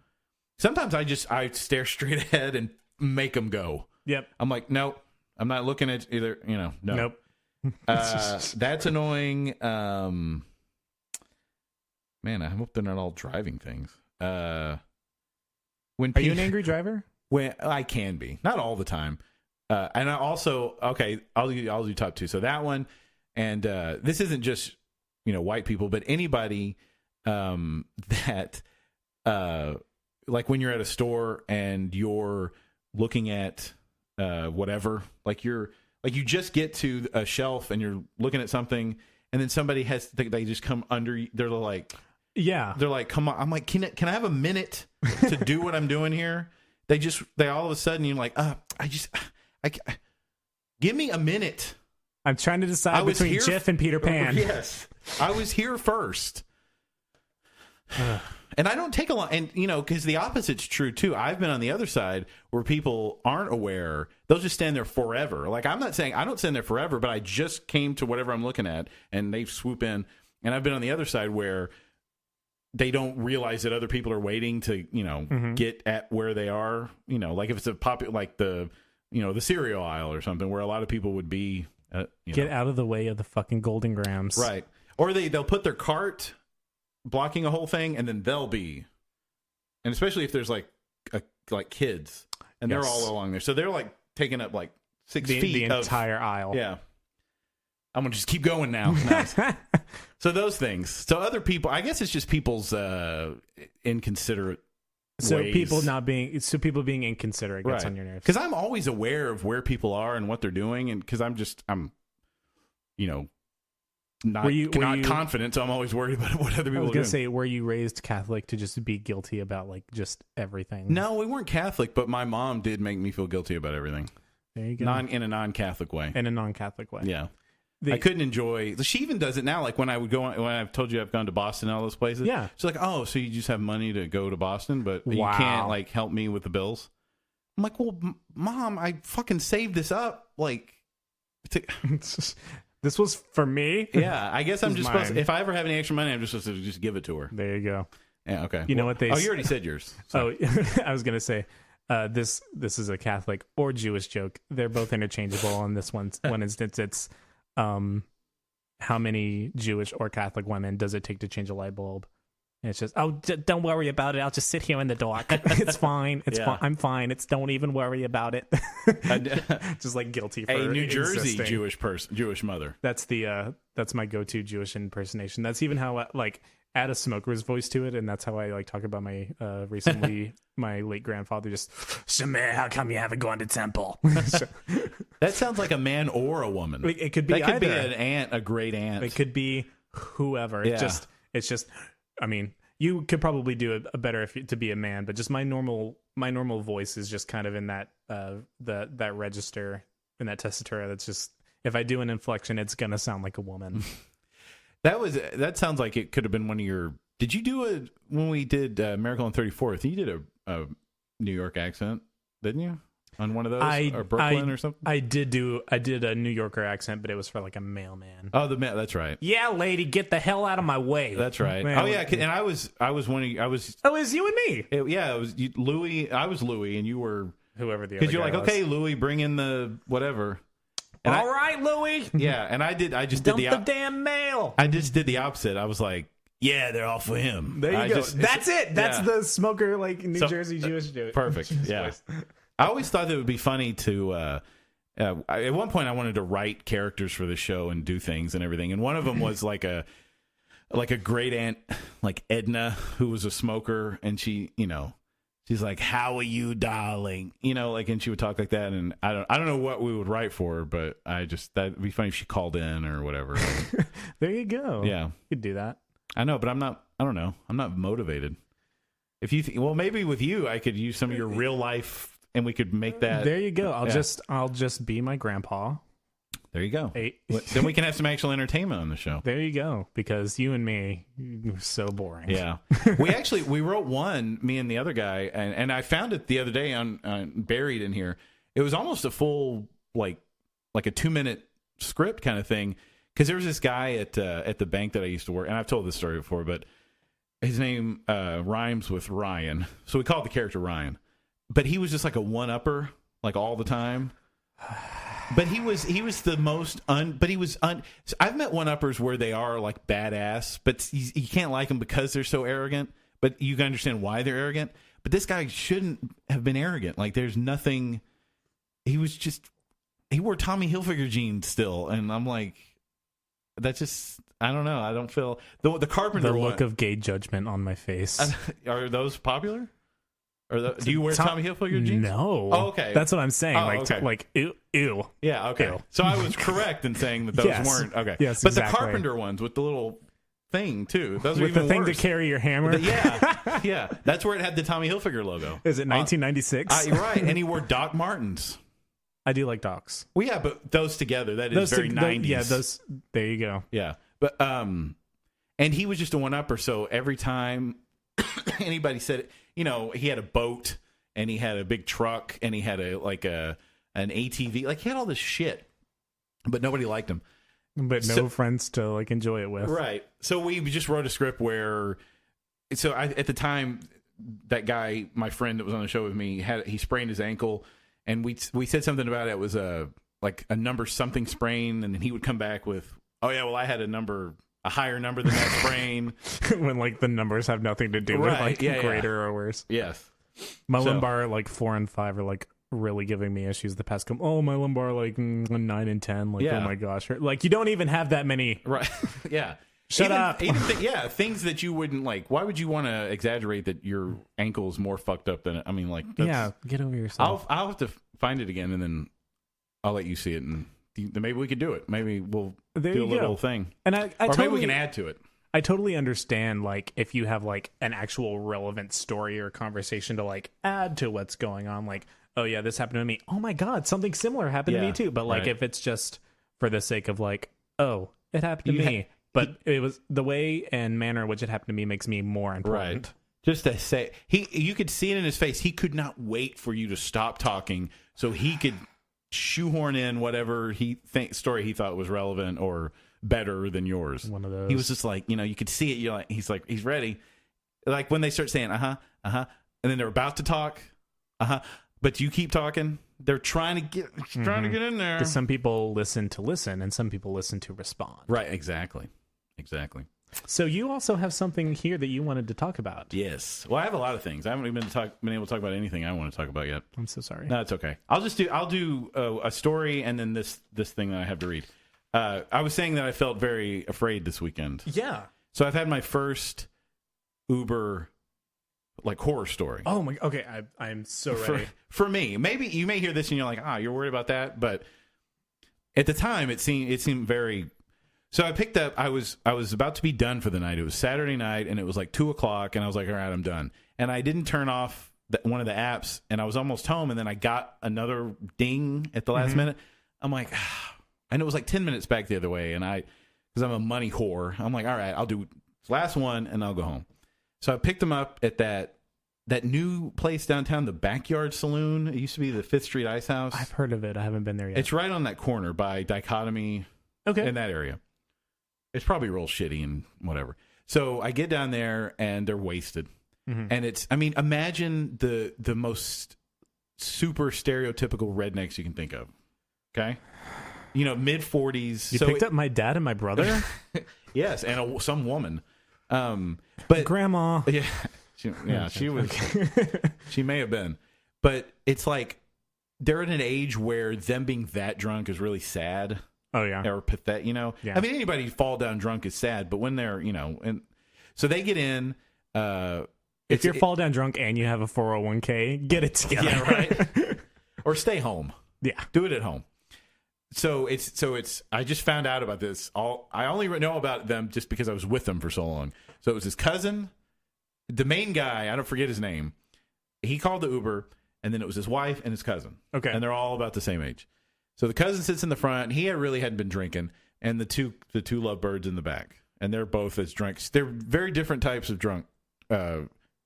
Sometimes I stare straight ahead and make them go. Yep. I'm like, nope. I'm not looking at either. No. Nope. That's annoying. Man, I hope they're not all driving things. Are you an angry driver? When I can be, not all the time. And I also I'll do top two. So that one, and this isn't just white people, but anybody that like when you're at a store and you're looking at whatever, like you just get to a shelf and you're looking at something, and then somebody they just come under. They're like, come on. I'm like, can I have a minute to do what I'm doing here? They all of a sudden you're like, give me a minute. I'm trying to decide between Jiff and Peter Pan. Yes, I was here first. And I don't take a lot, and because the opposite's true too. I've been on the other side where people aren't aware; they'll just stand there forever. Like, I'm not saying I don't stand there forever, but I just came to whatever I'm looking at, and they swoop in. And I've been on the other side where they don't realize that other people are waiting to get at where they are. Like if it's like the the cereal aisle or something where a lot of people would be. Get out of the way of the fucking Golden Grams, right? Or they'll put their cart blocking a whole thing, and then and especially if there's like kids, and they're all along there, so they're like taking up like 6 feet the entire aisle. Yeah, I'm gonna just keep going now. Nice. So those things. So other people, I guess it's just people's inconsiderate. Ways. People being inconsiderate gets on your nerves. Because I'm always aware of where people are and what they're doing, and because I'm not confident, so I'm always worried about what other people are doing. I was going to say, were you raised Catholic to just be guilty about like just everything? No, we weren't Catholic, but my mom did make me feel guilty about everything. There you go. In a non-Catholic way. In a non-Catholic way. Yeah. I couldn't enjoy. She even does it now. Like when I've told you I've gone to Boston and all those places. Yeah. She's like, oh, so you just have money to go to Boston, but you Wow. can't like help me with the bills. I'm like, well, Mom, I fucking saved this up. Like, this was for me. yeah, I guess I'm just supposed to, mine. if I ever have any extra money, I'm just supposed to just give it to her. There you go. Yeah, okay. You know what they Oh, you already said yours. So. Oh, I was gonna say, this is a Catholic or Jewish joke. They're both interchangeable. In this one instance, it's how many Jewish or Catholic women does it take to change a light bulb? And it's just, don't worry about it. I'll just sit here in the dark. It's fine. It's fine. I'm fine. Don't even worry about it. Just like guilty for a New Jersey insisting. Jewish mother. That's that's my go-to Jewish impersonation. That's even how I add a smoker's voice to it, and that's how I talk about my recently my late grandfather. Just, Shamir, how come you haven't gone to temple? That sounds like a man or a woman. It could be that could either. be an aunt, a great aunt. It could be whoever. Yeah. It's just. I mean, you could probably do a better to be a man, but just my normal voice is just kind of in that that register, in that tessitura. That's just, if I do an inflection, it's gonna sound like a woman. That sounds like it could have been one of your. Did you do when we did Miracle on 34th? You did a New York accent, didn't you? On one of those, or Brooklyn or something. I did a New Yorker accent, but it was for like a mailman. Oh, that's right. Yeah, lady, get the hell out of my way. That's right. Man, oh yeah, and I was one of you. Oh, it was you and me. It was you, Louis. I was Louis, and you were whoever the other. Because you're guy like, was. okay, Louis, bring in the whatever. And All right, Louis. Yeah, and I just Dump did the damn mail. I just did the opposite. I was like, yeah, they're all for him. There you go. That's it. That's the smoker, New Jersey Jewish joke. Perfect. Yeah. I always thought that it would be funny to. At one point, I wanted to write characters for the show and do things and everything, and one of them was like a great aunt, like Edna, who was a smoker, and she, she's like, "How are you, darling?" And she would talk like that, and I don't know what we would write for her, but that'd be funny if she called in or whatever. There you go. Yeah, you could do that. I know, but I'm not. I don't know. I'm not motivated. If you, well, maybe with you, I could use some of your real life. And we could make that. There you go. I'll just be my grandpa. There you go. Then we can have some actual entertainment on the show. There you go. Because you and me, so boring. Yeah. we wrote one, me and the other guy, and I found it the other day on buried in here. It was almost a full like a 2-minute script kind of thing. Because there was this guy at the bank that I used to work, and I've told this story before, but his name rhymes with Ryan, so we called the character Ryan. But he was just like a one-upper, like all the time. But he was the most so I've met one-uppers where they are like badass, but you can't like them because they're so arrogant. But you can understand why they're arrogant. But this guy shouldn't have been arrogant. Like there's nothing. He wore Tommy Hilfiger jeans still, and I'm like, that's just. I don't know. I don't feel the Carpenter. The look of gay judgment on my face. Are those popular? Do you wear Tommy Hilfiger jeans? No. Oh, okay. That's what I'm saying. Ew. Yeah, okay. Ew. So I was correct in saying that those weren't. Okay. Yes, but exactly. the Carpenter ones with the little thing, too. Those are with even the thing worse. to carry your hammer? Yeah. That's where it had the Tommy Hilfiger logo. Is it 1996? You're right. And he wore Doc Martens. I do like Docs. Well, yeah, but those together, that is very 90s. Yeah, those. There you go. Yeah. But, and he was just a one-upper, so every time anybody said it, he had a boat and he had a big truck and he had an ATV. Like he had all this shit, but nobody liked him. But no friends to enjoy it with. Right. So we just wrote a script where, at the time, that guy, my friend that was on the show with me, he sprained his ankle, and we said something about it was a number something sprain, and then he would come back with, oh yeah, well I had a higher number than that sprain. When the numbers have nothing to do with greater or worse. Yes. My lumbar 4 and 5 are really giving me issues the past my lumbar 9 and 10 oh my gosh. You don't even have that many. Right. Yeah. Shut up. Things that you wouldn't why would you want to exaggerate that your ankle is more fucked up than get over yourself. I'll have to find it again and then I'll let you see it and maybe we could do it. Maybe we'll do a little thing. And maybe we can add to it. I totally understand if you have an actual relevant story or conversation to add to what's going on, oh yeah, this happened to me. Oh my god, something similar happened to me too. But if it's just for the sake of oh, it happened to me. But it was the way and manner in which it happened to me makes me more important. Right. Just to say, you could see it in his face. He could not wait for you to stop talking so he could shoehorn in whatever story he thought was relevant or better than yours. One of those. He was just like, you could see it. You're like, he's ready. Like when they start saying, and then they're about to talk, but you keep talking. They're trying to get in there. Because some people listen to listen, and some people listen to respond. Right. Exactly. So you also have something here that you wanted to talk about. Yes. Well, I have a lot of things. I haven't even been able to talk about anything I want to talk about yet. I'm so sorry. No, it's okay. I'll do a story and then this thing that I have to read. I was saying that I felt very afraid this weekend. Yeah. So I've had my first Uber horror story. Oh my. Okay, I'm so ready. For me, maybe you may hear this and you're like, you're worried about that, but at the time it seemed very. So I picked up. I was about to be done for the night. It was Saturday night, and it was like 2:00, and I was like, all right, I'm done. And I didn't turn off one of the apps, and I was almost home, and then I got another ding at the last minute. I'm like, and it was like 10 minutes back the other way, and because I'm a money whore, I'm like, all right, I'll do this last one, and I'll go home. So I picked them up at that new place downtown, the Backyard Saloon. It used to be the 5th Street Ice House. I've heard of it. I haven't been there yet. It's right on that corner by Dichotomy. Okay. In that area. It's probably real shitty and whatever. So I get down there and they're wasted. And imagine the most super stereotypical rednecks you can think of. Okay? Mid 40s. You picked up my dad and my brother? Yes, and some woman. But Grandma. Yeah, she was. She may have been. But it's like they're at an age where them being that drunk is really sad. Oh, yeah. Or pathetic, Yeah. I mean, anybody fall down drunk is sad, but when they're, and so they get in. If you're fall down drunk and you have a 401k, get it together. Yeah, right. Or stay home. Yeah. Do it at home. So it's, I just found out about this. I only know about them just because I was with them for so long. So it was his cousin, the main guy, I don't forget his name. He called the Uber, and then it was his wife and his cousin. Okay. And they're all about the same age. So the cousin sits in the front. He really hadn't been drinking, and the two lovebirds in the back, and they're both as drunk. They're very different types of drunk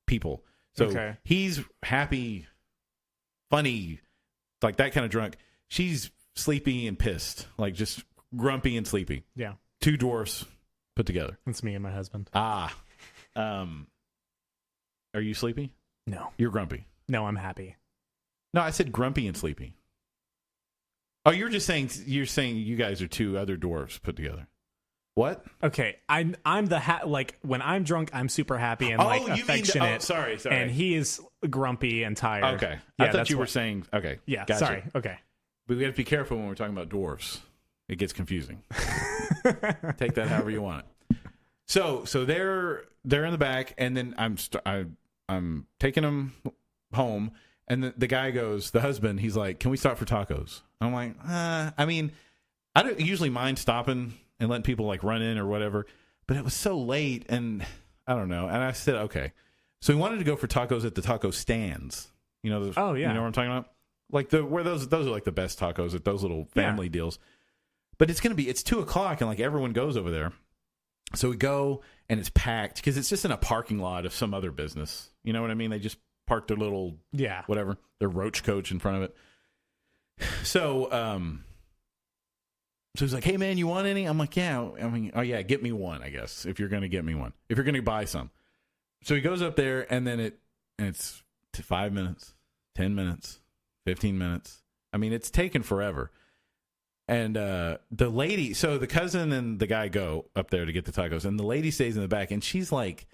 people. So he's happy, funny, like that kind of drunk. She's sleepy and pissed, like just grumpy and sleepy. Yeah, 2 dwarfs put together. That's me and my husband. Are you sleepy? No, you're grumpy. No, I'm happy. No, I said grumpy and sleepy. Oh, you're saying you guys are 2 other dwarves put together. What? Okay, I'm the when I'm drunk, I'm super happy and affectionate. Sorry. And he is grumpy and tired. Okay, yeah, I thought you were saying. Okay, yeah. Gotcha. Sorry. Okay, but we have to be careful when we're talking about dwarves. It gets confusing. Take that however you want it. So they're in the back, and then I'm taking them home. And the guy goes, the husband, he's like, can we stop for tacos? I'm like, I mean, I don't usually mind stopping and letting people like run in or whatever, but it was so late and I don't know. And I said, okay. So we wanted to go for tacos at the taco stands. Those, oh, yeah. You know what I'm talking about? Like where those are like the best tacos at those little family deals. But it's 2:00 and like everyone goes over there. So we go and it's packed because it's just in a parking lot of some other business. You know what I mean? They just parked their little whatever, their roach coach in front of it. So he's like, hey man, you want any? I'm like, yeah. I mean, oh yeah, get me one, I guess, if you're gonna get me one. If you're gonna buy some. So he goes up there and then it's 5 minutes, 10 minutes, 15 minutes. I mean, it's taken forever. And the lady, so the cousin and the guy go up there to get the tacos, and the lady stays in the back, and she's like,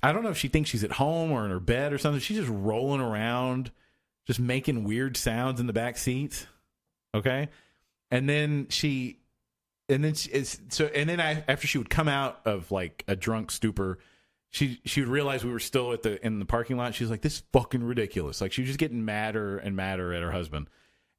I don't know if she thinks she's at home or in her bed or something. She's just rolling around, just making weird sounds in the back seat. Okay. And then after she would come out of like a drunk stupor, she would realize we were still in the parking lot. She's like, this is fucking ridiculous. Like she was just getting madder and madder at her husband.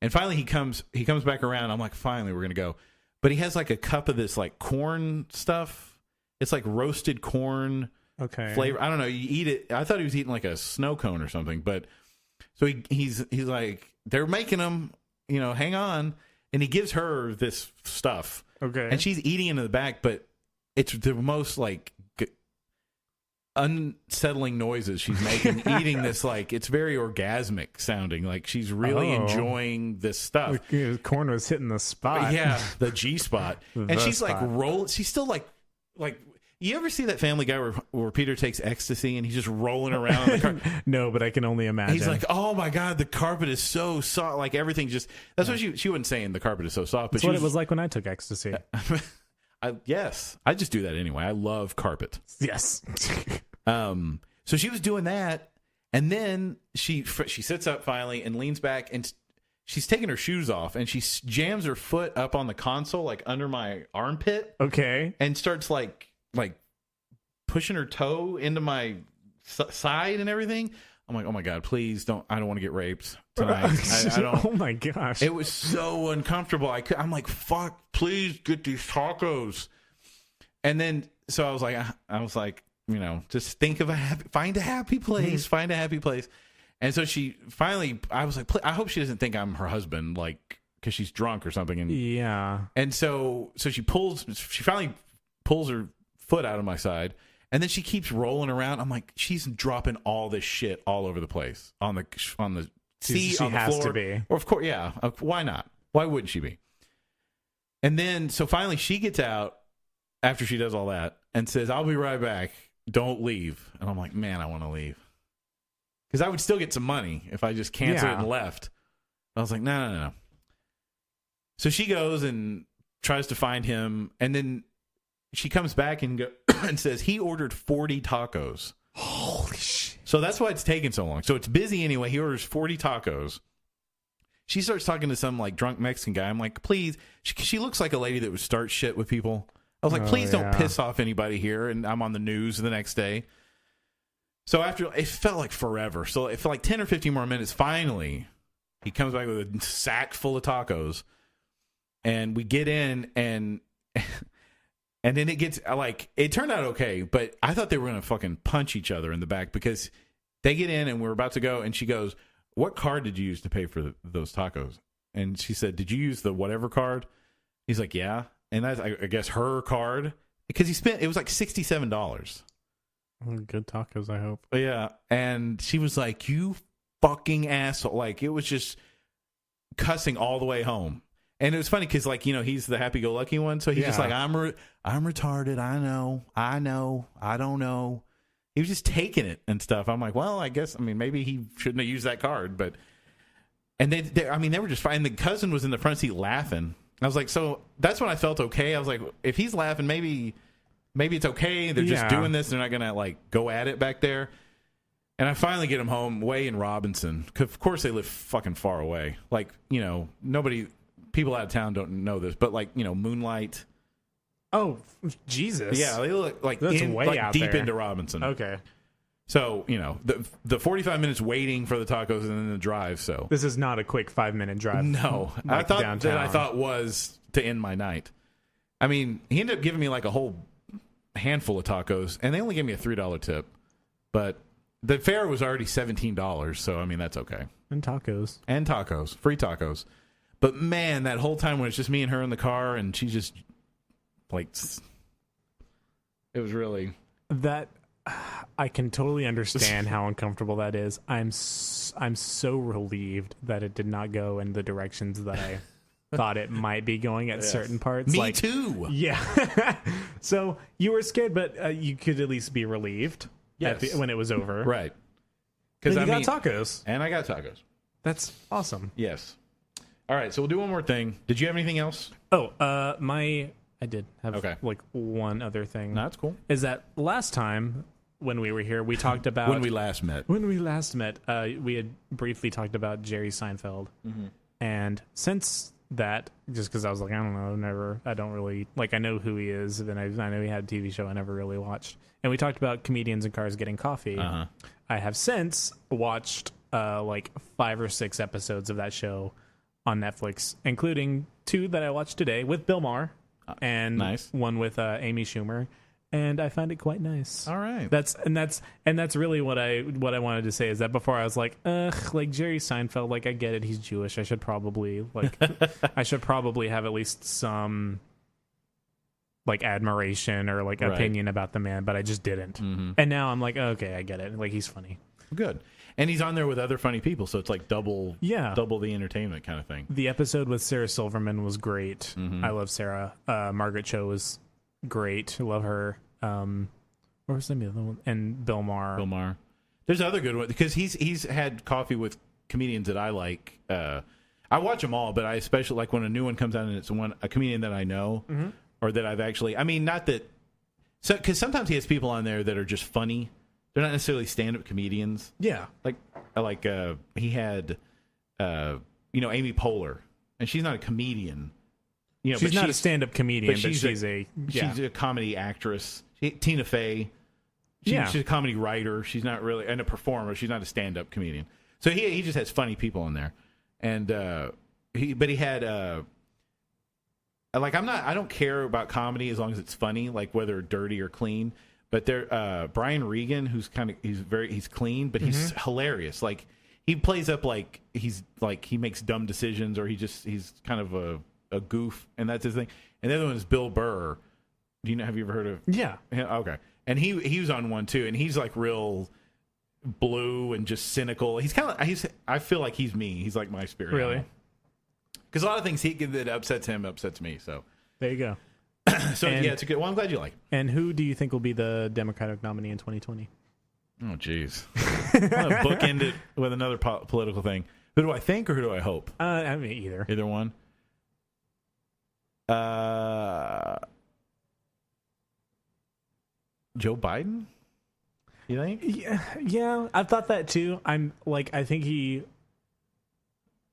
And finally he comes back around. I'm like, finally we're going to go. But he has like a cup of this like corn stuff. It's like roasted corn. Okay. Flavor. I don't know. You eat it. I thought he was eating like a snow cone or something. But so he's like, they're making them, hang on. and he gives her this stuff. Okay. And she's eating in the back, but it's the most like unsettling noises she's making eating this. Like, it's very orgasmic sounding, like she's really enjoying this stuff. Corn was hitting the spot. Yeah, the G spot. And she's like she's still like you ever see that Family Guy where Peter takes ecstasy and he's just rolling around the carpet? No, but I can only imagine. He's like, oh my God, the carpet is so soft. Like, everything just, that's what she wasn't saying the carpet is so soft, but that's what it was like when I took ecstasy. Yes, I just do that anyway. I love carpet. Yes. So she was doing that, and then she sits up finally and leans back, and she's taking her shoes off, and she jams her foot up on the console, like under my armpit. Okay. And starts like pushing her toe into my side and everything. I'm like, oh my God, please don't. I don't want to get raped tonight. I don't. Oh my gosh. It was so uncomfortable. I'm like, fuck, please get these tacos. And then, so I was like, you know, just think of find a happy place, find a happy place. And so she finally, I was like, I hope she doesn't think I'm her husband, like, because she's drunk or something. And yeah. And so she finally pulls her foot out of my side, and then she keeps rolling around. I'm like, she's dropping all this shit all over the place on the seat, on the floor. To be. Or of course, yeah. Why not? Why wouldn't she be? And then, so finally she gets out after she does all that and says, I'll be right back. Don't leave. And I'm like, man, I want to leave. Because I would still get some money if I just canceled it and left. I was like, no. So she goes and tries to find him, and then she comes back and and says he ordered 40 tacos. Holy shit. So that's why it's taking so long. So it's busy anyway. He orders 40 tacos. She starts talking to some like drunk Mexican guy. I'm like, please. She looks like a lady that would start shit with people. I was like, please don't piss off anybody here. And I'm on the news the next day. So after, it felt like forever. So it felt like 10 or 15 more minutes. Finally, he comes back with a sack full of tacos. And we get in, and then it gets, like, it turned out okay. But I thought they were going to fucking punch each other in the back, because they get in and we're about to go. And she goes, what card did you use to pay for those tacos? And she said, did you use the whatever card? He's like, yeah. And that's, I guess, her card, because it was like $67. Good tacos, I hope. Yeah. And she was like, you fucking asshole. Like, it was just cussing all the way home. And it was funny because, like, you know, he's the happy-go-lucky one. So he's just like, I'm retarded. I know. I don't know. He was just taking it and stuff. I'm like, well, I guess, maybe he shouldn't have used that card. But, and they were just fine. The cousin was in the front seat laughing. I was like, so that's when I felt okay. I was like, if he's laughing, maybe it's okay. They're just doing this. They're not going to, like, go at it back there. And I finally get him home way in Robinson. 'Cause of course, they live fucking far away. Like, you know, people out of town don't know this, but, like, you know, Moonlight. Oh, Jesus. Yeah, they look like that's way out deep there. into Robinson. Okay. So, you know, the 45 minutes waiting for the tacos and then the drive. So this is not a quick 5-minute drive. No, like I thought was to end my night. I mean, he ended up giving me like a whole handful of tacos, and they only gave me a $3 tip. But the fare was already $17, so I mean that's okay. And tacos, free tacos. But man, that whole time when it's just me and her in the car, and she just like, it was really that. I can totally understand how uncomfortable that is. I'm so relieved that it did not go in the directions that I thought it might be going at certain parts. Me too. Yeah. So you were scared, but you could at least be relieved when it was over. Right. Because you got tacos. And I got tacos. That's awesome. Yes. All right, so we'll do one more thing. Did you have anything else? Oh, I did have like one other thing. No, that's cool. Is that last time when we were here, we talked about... When we last met, we had briefly talked about Jerry Seinfeld. Mm-hmm. And since that, just because I was like, I don't know, I don't really... Like, I know who he is, and I know he had a TV show I never really watched. And we talked about comedians in cars getting coffee. Uh-huh. I have since watched like 5 or 6 episodes of that show on Netflix, including 2 that I watched today with Bill Maher and one with Amy Schumer. and I find it quite nice. All right. That's really what I wanted to say is that before I was like, ugh, like Jerry Seinfeld, like I get it, he's Jewish. I should probably have at least some like admiration or like opinion about the man, but I just didn't. Mm-hmm. And now I'm like, okay, I get it. Like he's funny. Good. And he's on there with other funny people, so it's like double the entertainment kind of thing. The episode with Sarah Silverman was great. Mm-hmm. I love Sarah. Margaret Cho was great. I love her. Where was the other one? And Bill Maher. Bill Maher. There's other good ones because he's had coffee with comedians that I like. I watch them all, but I especially like when a new one comes out and it's a comedian that I know or that I've actually. I mean, not that. So because sometimes he has people on there that are just funny. They're not necessarily stand-up comedians. Yeah, like he had, Amy Poehler, and she's not a comedian. You know, she's not a stand-up comedian, but she's a comedy actress. Tina Fey, she's a comedy writer. She's not really and a performer. She's not a stand-up comedian. So he just has funny people in there, and he had I don't care about comedy as long as it's funny, like whether dirty or clean. But there, Brian Regan, he's clean, but he's hilarious. Like he plays up like he makes dumb decisions, or he's kind of a goof, and that's his thing. And the other one is Bill Burr. Have you ever heard of? Yeah. Okay. And he was on one too, and he's like real blue and just cynical. He's kind of I feel like he's me. He's like my spirit. Really? Because a lot of things that upsets him upsets me. So there you go. So it's a good. Well, I'm glad you like it. And who do you think will be the Democratic nominee in 2020? Oh, jeez. I'm gonna bookend it with another political thing. Who do I think, or who do I hope? I mean, either. Either one. Joe Biden? You think? Yeah, I've thought that too. I think he.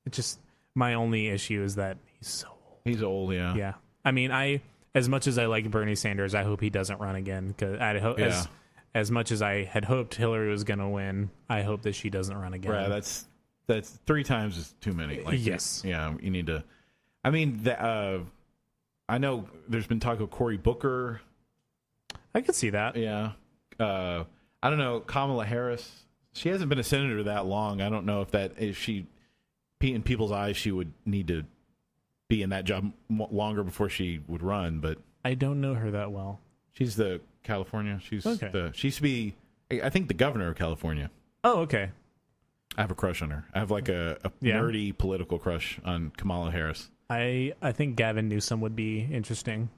Just my only issue is that he's so old. He's old, yeah. Yeah, I mean, as much as I like Bernie Sanders, I hope he doesn't run again. Because as much as I had hoped Hillary was going to win, I hope that she doesn't run again. Right, that's 3 times is too many. Like, yes. Yeah, you need to. I mean, I know there's been talk of Cory Booker. I could see that. Yeah. I don't know, Kamala Harris. She hasn't been a senator that long. I don't know if she, in people's eyes, she would need to be in that job longer before she would run, but I don't know her that well. She's the California. She used to be, I think, the governor of California. Oh, okay. I have a crush on her. I have like a nerdy political crush on Kamala Harris. I think Gavin Newsom would be interesting.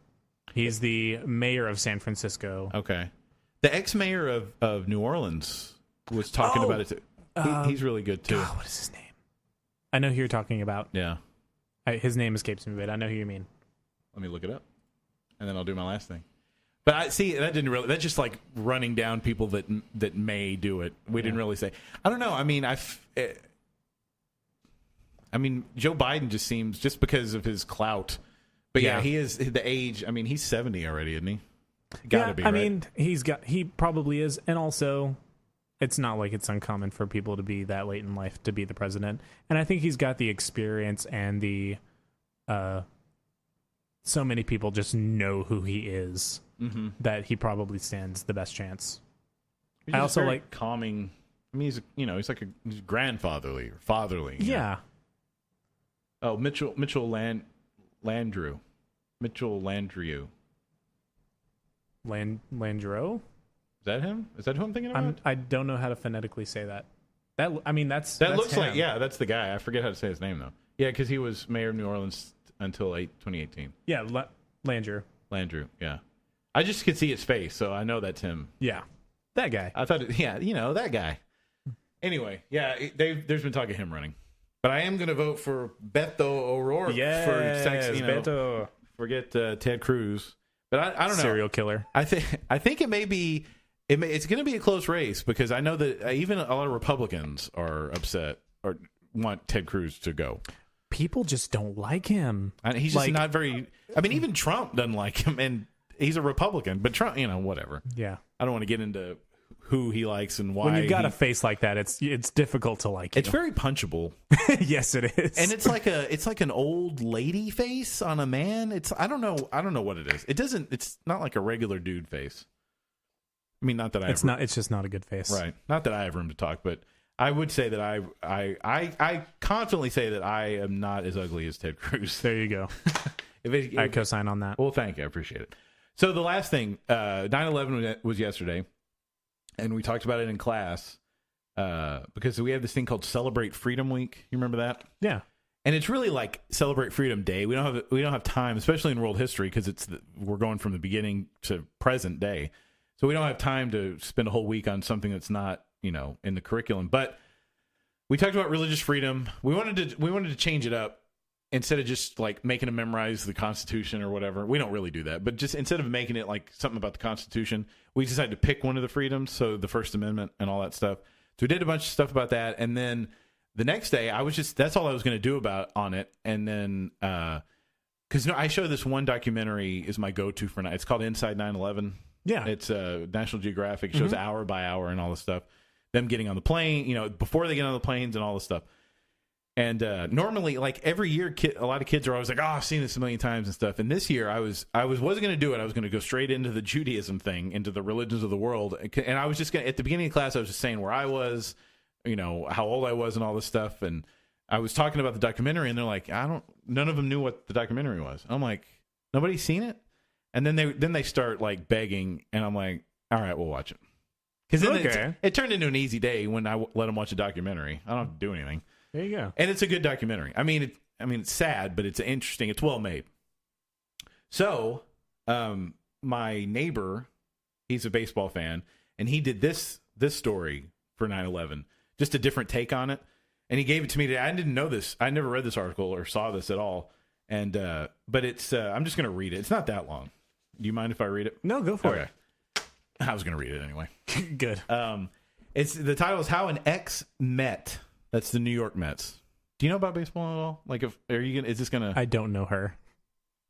He's the mayor of San Francisco. Okay. The ex-mayor of New Orleans was talking about it too. He's really good too. God, what is his name? I know who you're talking about. Yeah. His name escapes me, but I know who you mean. Let me look it up, and then I'll do my last thing. But I see that didn't really. That's just like running down people that may do it. We didn't really say. I don't know. I mean, Joe Biden just seems just because of his clout. But yeah, he is the age. I mean, he's 70 already, isn't he? Gotta be. Right? I mean, he probably is, and also, it's not like it's uncommon for people to be that late in life to be the president. And I think he's got the experience and the so many people just know who he is that he probably stands the best chance. I also like calming. I mean, he's like he's grandfatherly or fatherly. Yeah. Oh, Mitchell Landrieu. Mitchell Landrieu. Landrieu? Is that him? Is that who I'm thinking about? I don't know how to phonetically say that. That looks him. Like, yeah, that's the guy. I forget how to say his name though. Yeah, because he was mayor of New Orleans until 2018. Yeah, Landrieu. Landrieu. Yeah, I just could see his face, so I know that's him. Yeah, that guy. I thought, that guy. Anyway, yeah, there's been talk of him running, but I am going to vote for Beto O'Rourke. Yes, for Beto. Forget Ted Cruz, but I don't know. Serial killer. I think it may be. It's going to be a close race because I know that even a lot of Republicans are upset or want Ted Cruz to go. People just don't like him. He's just not very. I mean, even Trump doesn't like him, and he's a Republican. But Trump, whatever. Yeah, I don't want to get into who he likes and why. When you've got a face like that, it's difficult to like you. It's very punchable. Yes, it is. And it's like an old lady face on a man. I don't know what it is. It's not like a regular dude face. I mean, not that it's just not a good face. Right. Not that I have room to talk, but I would say that I confidently say that I am not as ugly as Ted Cruz. There you go. I co-sign on that. Well, thank you. I appreciate it. So the last thing, 9/11 was yesterday, and we talked about it in class because we have this thing called Celebrate Freedom Week. You remember that? Yeah. And it's really like Celebrate Freedom Day. We don't have time, especially in world history, because we're going from the beginning to present day. So we don't have time to spend a whole week on something that's not, in the curriculum. But we talked about religious freedom. We wanted to change it up. Instead of just like making them memorize the Constitution or whatever, we don't really do that. But just instead of making it like something about the Constitution, we decided to pick one of the freedoms, so the First Amendment and all that stuff. So we did a bunch of stuff about that, and then the next day, that's all I was going to do on it. And then because I show this one documentary is my go-to for night. It's called Inside 9/11. Yeah, it's National Geographic. It shows hour by hour and all this stuff. Them getting on the plane, before they get on the planes and all this stuff. And normally, like every year, a lot of kids are always like, "Oh, I've seen this a million times and stuff." And this year, I wasn't going to do it. I was going to go straight into the Judaism thing, into the religions of the world. And I was just at the beginning of class, I was just saying where I was, how old I was, and all this stuff. And I was talking about the documentary, and they're like, none of them knew what the documentary was. I'm like, nobody's seen it. And then they start like begging, and I'm like, all right, we'll watch it. Because it turned into an easy day when I let them watch a documentary. I don't have to do anything. There you go. And it's a good documentary. I mean, it's sad, but it's interesting. It's well made. So, my neighbor, he's a baseball fan, and he did this story for 9/11, just a different take on it. And he gave it to me today. I didn't know this. I never read this article or saw this at all. And but it's I'm just going to read it. It's not that long. Do you mind if I read it? No, go for it. I was going to read it anyway. Good. The title is How an Ex-Met. That's the New York Mets. Do you know about baseball at all? Like, is this gonna? I don't know her.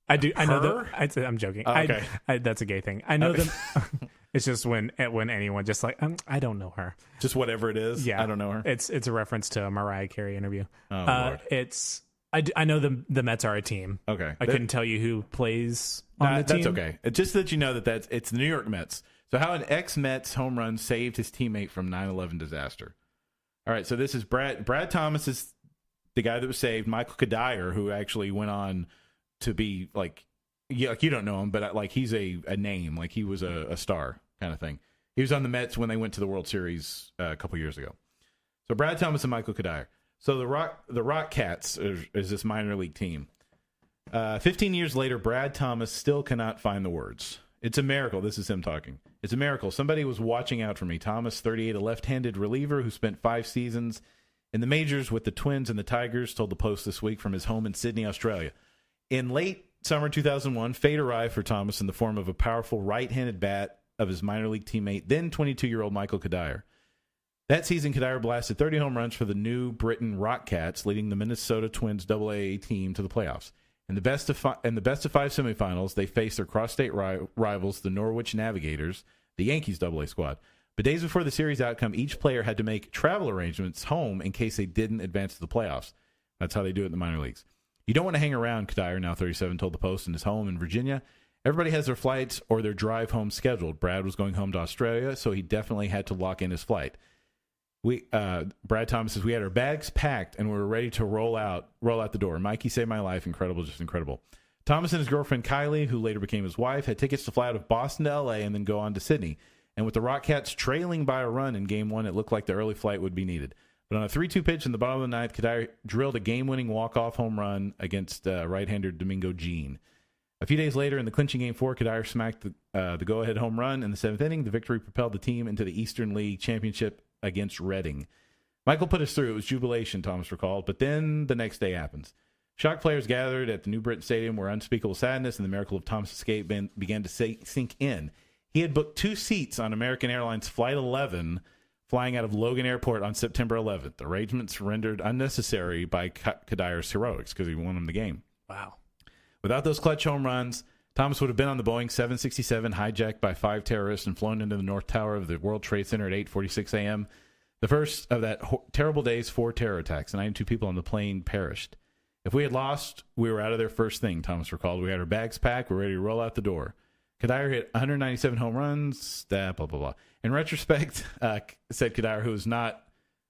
I do. I know that. I'm joking. Oh, okay. That's a gay thing. I know them. It's just when anyone just like I don't know her. Just whatever it is. Yeah, I don't know her. It's a reference to a Mariah Carey interview. Oh, Lord. I know the Mets are a team. Okay. I couldn't tell you who plays on the team. That's okay. Just that you know it's the New York Mets. So how an ex-Mets home run saved his teammate from 9/11 disaster. All right, so this is Brad Thomas is the guy that was saved. Michael Kadire, who actually went on to be like you don't know him, but like he's a name, like he was a star kind of thing. He was on the Mets when they went to the World Series a couple years ago. So Brad Thomas and Michael Kadire. So the Rock Cats is this minor league team. 15 years later, Brad Thomas still cannot find the words. It's a miracle. This is him talking. It's a miracle. Somebody was watching out for me. Thomas, 38, a left-handed reliever who spent 5 seasons in the majors with the Twins and the Tigers, told the Post this week from his home in Sydney, Australia. In late summer 2001, fate arrived for Thomas in the form of a powerful right-handed bat of his minor league teammate, then 22-year-old Michael Kadire. That season, Kadire blasted 30 home runs for the New Britain Rock Cats, leading the Minnesota Twins AA team to the playoffs. In the best of 5 semifinals, they faced their cross-state rivals, the Norwich Navigators, the Yankees AA squad. But days before the series outcome, each player had to make travel arrangements home in case they didn't advance to the playoffs. That's how they do it in the minor leagues. You don't want to hang around, Kadire, now 37, told the Post in his home in Virginia. Everybody has their flights or their drive home scheduled. Brad was going home to Australia, so he definitely had to lock in his flight. Brad Thomas says, we had our bags packed and we were ready to roll out the door. Mikey saved my life. Incredible, just incredible. Thomas and his girlfriend Kylie, who later became his wife, had tickets to fly out of Boston to L.A. and then go on to Sydney. And with the Rock Cats trailing by a run in Game 1, it looked like the early flight would be needed. But on a 3-2 pitch in the bottom of the ninth, Kadire drilled a game-winning walk-off home run against right-hander Domingo Jean. A few days later, in the clinching Game 4, Kadire smacked the go-ahead home run in the 7th inning. The victory propelled the team into the Eastern League Championship against Reading. Michael put us through. It was jubilation, Thomas recalled. But then the next day happens. Shocked players gathered at the New Britain Stadium where unspeakable sadness and the miracle of Thomas' escape began to sink in. He had booked 2 seats on American Airlines Flight 11, flying out of Logan Airport on September 11th. Arrangements rendered unnecessary by Kadire's heroics because he won him the game. Wow. Without those clutch home runs, Thomas would have been on the Boeing 767 hijacked by 5 terrorists and flown into the North Tower of the World Trade Center at 8:46 a.m. The first of that terrible day's 4 terror attacks. 92 people on the plane perished. If we had lost, we were out of there first thing, Thomas recalled. We had our bags packed. We're ready to roll out the door. Kadire hit 197 home runs, blah, blah, blah. In retrospect, said Kadire, who is not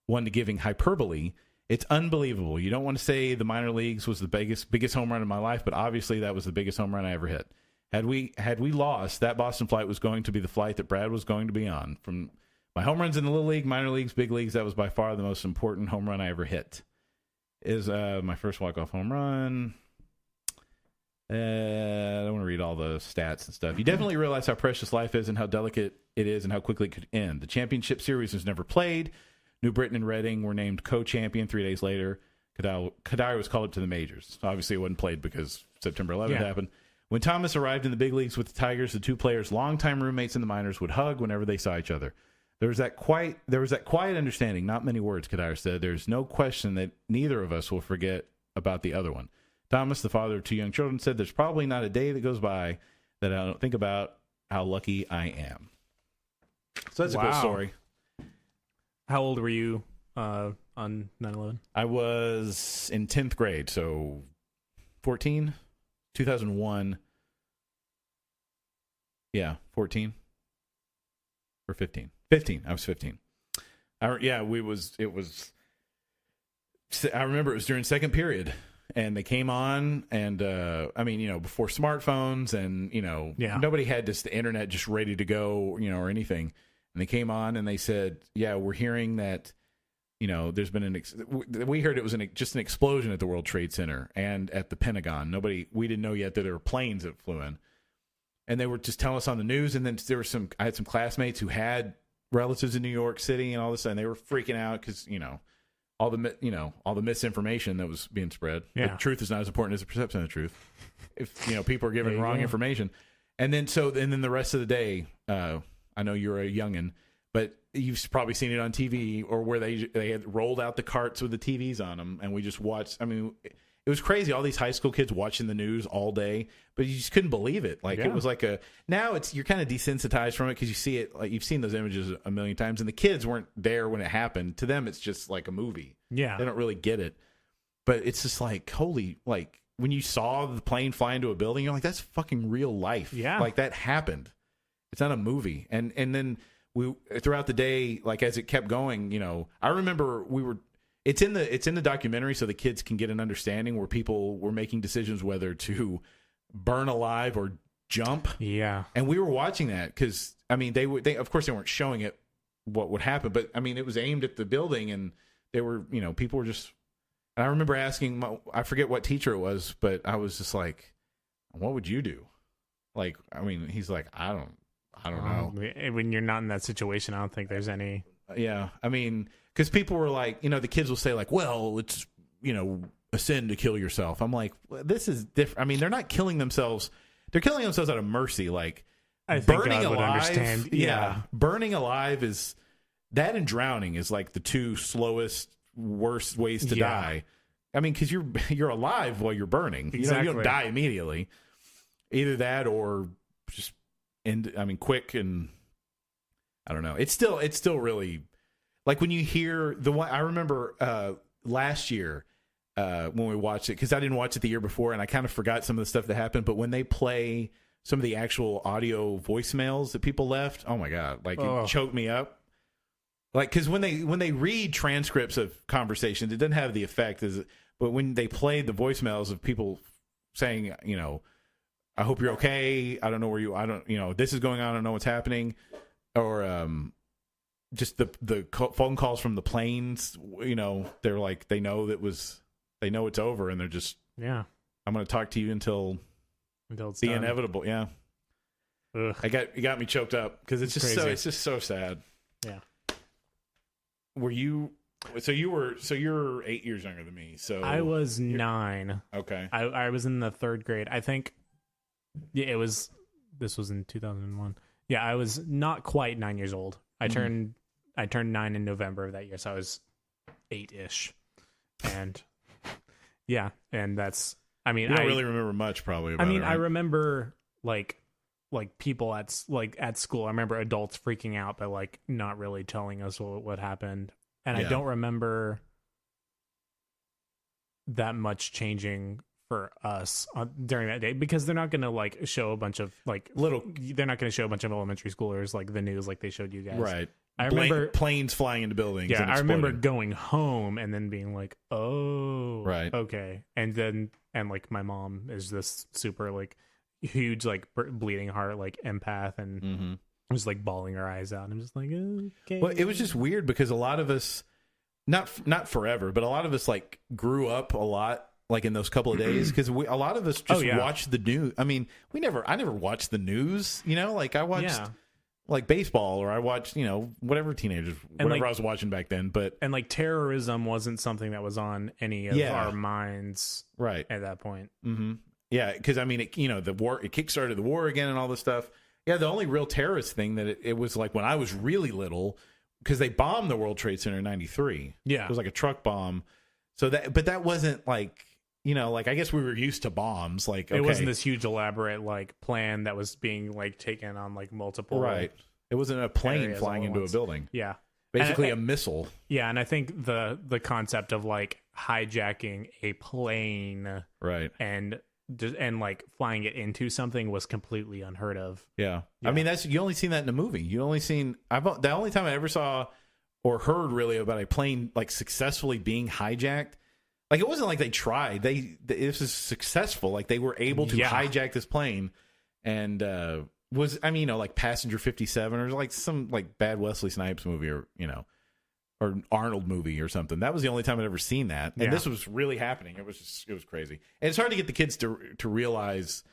one to giving hyperbole, it's unbelievable. You don't want to say the minor leagues was the biggest home run of my life, but obviously that was the biggest home run I ever hit. Had we lost, that Boston flight was going to be the flight that Brad was going to be on. From my home runs in the little league, minor leagues, big leagues, that was by far the most important home run I ever hit. Is my first walk-off home run. I don't want to read all the stats and stuff. You definitely realize how precious life is and how delicate it is and how quickly it could end. The championship series was never played. New Britain and Reading were named co-champion 3 days later. Kadire was called up to the majors. Obviously, it wasn't played because September 11th happened. When Thomas arrived in the big leagues with the Tigers, the two players' longtime roommates in the minors would hug whenever they saw each other. There was that quiet understanding, not many words, Kadire said. There's no question that neither of us will forget about the other one. Thomas, the father of 2 young children, said there's probably not a day that goes by that I don't think about how lucky I am. So that's a cool story. How old were you on 9/11? I was in 10th grade, so 14, 2001. Yeah, 14 or 15. 15. I was 15. I remember it was during second period. And they came on, and before smartphones, and nobody had the internet just ready to go, or anything. And they came on, and they said, "Yeah, we're hearing that, there's been we heard it was just an explosion at the World Trade Center and at the Pentagon. We didn't know yet that there were planes that flew in, and they were just telling us on the news. And then I had some classmates who had relatives in New York City, and all this, and they were freaking out because all the misinformation that was being spread. Yeah. The truth is not as important as the perception of the truth. If people are giving wrong information, and then the rest of the day, I know you're a youngin', but you've probably seen it on TV or where they had rolled out the carts with the TVs on them, and we just watched. I mean, it was crazy. All these high school kids watching the news all day, but you just couldn't believe it. Like it was like you're kind of desensitized from it because you see it. Like you've seen those images a million times, and the kids weren't there when it happened. To them, it's just like a movie. Yeah, they don't really get it. But it's just like like when you saw the plane fly into a building, you're like, that's fucking real life. Yeah, like that happened. It's not a movie. And then we throughout the day, like as it kept going, I remember It's in the documentary, so the kids can get an understanding where people were making decisions whether to burn alive or jump. Yeah, and we were watching that because they of course they weren't showing it what would happen, but it was aimed at the building, and they were people were just. And I remember asking, I forget what teacher it was, but I was just like, "What would you do?" Like, he's like, "I don't know." When you're not in that situation, I don't think there's any. Yeah, because people were like, the kids will say like, well, it's, a sin to kill yourself. I'm like, well, this is different. They're not killing themselves. They're killing themselves out of mercy. Like I think burning God alive. would understand. Yeah. Burning alive is that, and drowning is like the two slowest, worst ways to die. Because you're alive while you're burning. Exactly. You don't die immediately. Either that or just end. Quick, and I don't know. It's still really. Like when you hear the one, I remember last year when we watched it, because I didn't watch it the year before, and I kind of forgot some of the stuff that happened. But when they play some of the actual audio voicemails that people left, oh my god, it choked me up. Like because when they read transcripts of conversations, it doesn't have the effect but when they played the voicemails of people saying, I hope you're okay. I don't know where I don't, this is going on. I don't know what's happening, or just the phone calls from the planes, they're like, they know it's over, and they're just, I'm going to talk to you until it's the done. Inevitable. Yeah. Ugh. It got me choked up because it's just so sad. Yeah. Were you, you're 8 years younger than me. So I was 9. Okay. I was in the 3rd grade. I think this was in 2001. Yeah. I was not quite 9 years old. I turned 9 in November of that year, so I was 8-ish, and and that's. you don't really remember much, probably. About I remember like people at school. I remember adults freaking out by like not really telling us what happened, and I don't remember that much changing for us during that day, because they're not going to like show a bunch of like they're not going to show a bunch of elementary schoolers like the news like they showed you guys. Right. I remember planes flying into buildings. Yeah, and I remember exploding. going home and then being like, "Oh, right, okay." And like my mom is this super like huge like bleeding heart like empath and was like bawling her eyes out. And I'm just like, okay. Well, it was just weird because a lot of us, not forever, but a lot of us like grew up a lot like in those couple of days, because a lot of us just watched the news. I mean, I never watched the news. You know, like I watched. Yeah. Like baseball, or I watched, whatever I was watching back then. But and like terrorism wasn't something that was on any of our minds, right, at that point. Mm-hmm. Yeah, because I mean, the war, it kickstarted the war again and all this stuff. Yeah, the only real terrorist thing that it was like when I was really little, because they bombed the World Trade Center in '93. Yeah, it was like a truck bomb. So that wasn't like. Like I guess we were used to bombs. Like okay. It wasn't this huge elaborate like plan that was being like taken on like multiple. Right. It wasn't a plane flying into a building. Yeah. Basically a missile. Yeah, and I think the concept of like hijacking a plane, right, and like flying it into something was completely unheard of. Yeah. I mean you only seen that in a movie. The only time I ever saw or heard really about a plane like successfully being hijacked. Like, it wasn't like they tried. This is successful. Like, they were able to hijack this plane, and like Passenger 57 or like some like bad Wesley Snipes movie, or or Arnold movie or something. That was the only time I'd ever seen that, and this was really happening. It was crazy, and it's hard to get the kids to realize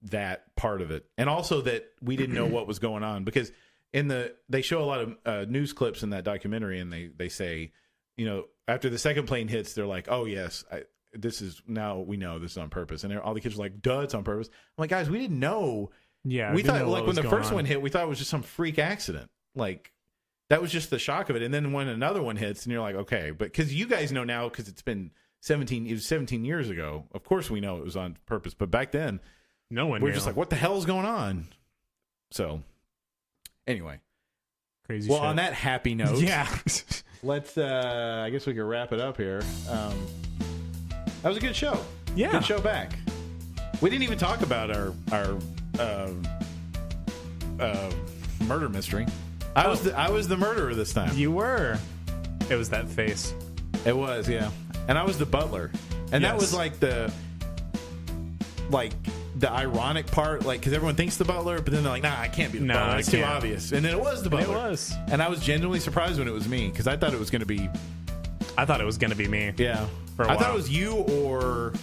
that part of it, and also that we didn't know what was going on, because they show a lot of news clips in that documentary, and they say. After the second plane hits, they're like, "Oh yes, now we know this is on purpose." And all the kids are like, "Duh, it's on purpose." I'm like, "Guys, we didn't know." Yeah, we thought like when the first one hit, we thought it was just some freak accident. Like that was just the shock of it. And then when another one hits, and you're like, "Okay," but because you guys know now, because it's been 17 years ago. Of course, we know it was on purpose. But back then, no one. We're just like, "What the hell is going on?" So, anyway, crazy. Well, shit. On that happy note, yeah. Let's, I guess we could wrap it up here. That was a good show. Yeah. Good show back. We didn't even talk about our murder mystery. I was the murderer this time. You were. It was that face. It was, yeah. And I was the butler. And that was like the ironic part, like, because everyone thinks the butler, but then they're like, "Nah, I can't be the butler. It's too obvious." And then it was the butler. It was. And I was genuinely surprised when it was me, because I thought it was going to be... I thought it was going to be me. Yeah. For a while. I thought it was you or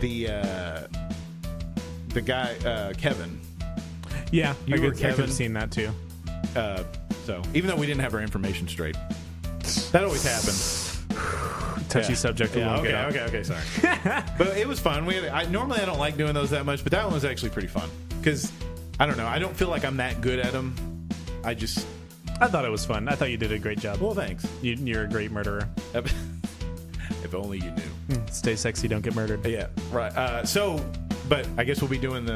the guy, Kevin. Yeah, you were Kevin. I could have seen that too. So, even though we didn't have our information straight. That always happens. Touchy subject. Okay, sorry. But it was fun. Normally I don't like doing those that much, but that one was actually pretty fun, because I don't know, I don't feel like I'm that good at them. I thought it was fun. I thought you did a great job. Well, thanks. You're a great murderer. If only you knew. Stay sexy, don't get murdered. Yeah, right. But I guess we'll be doing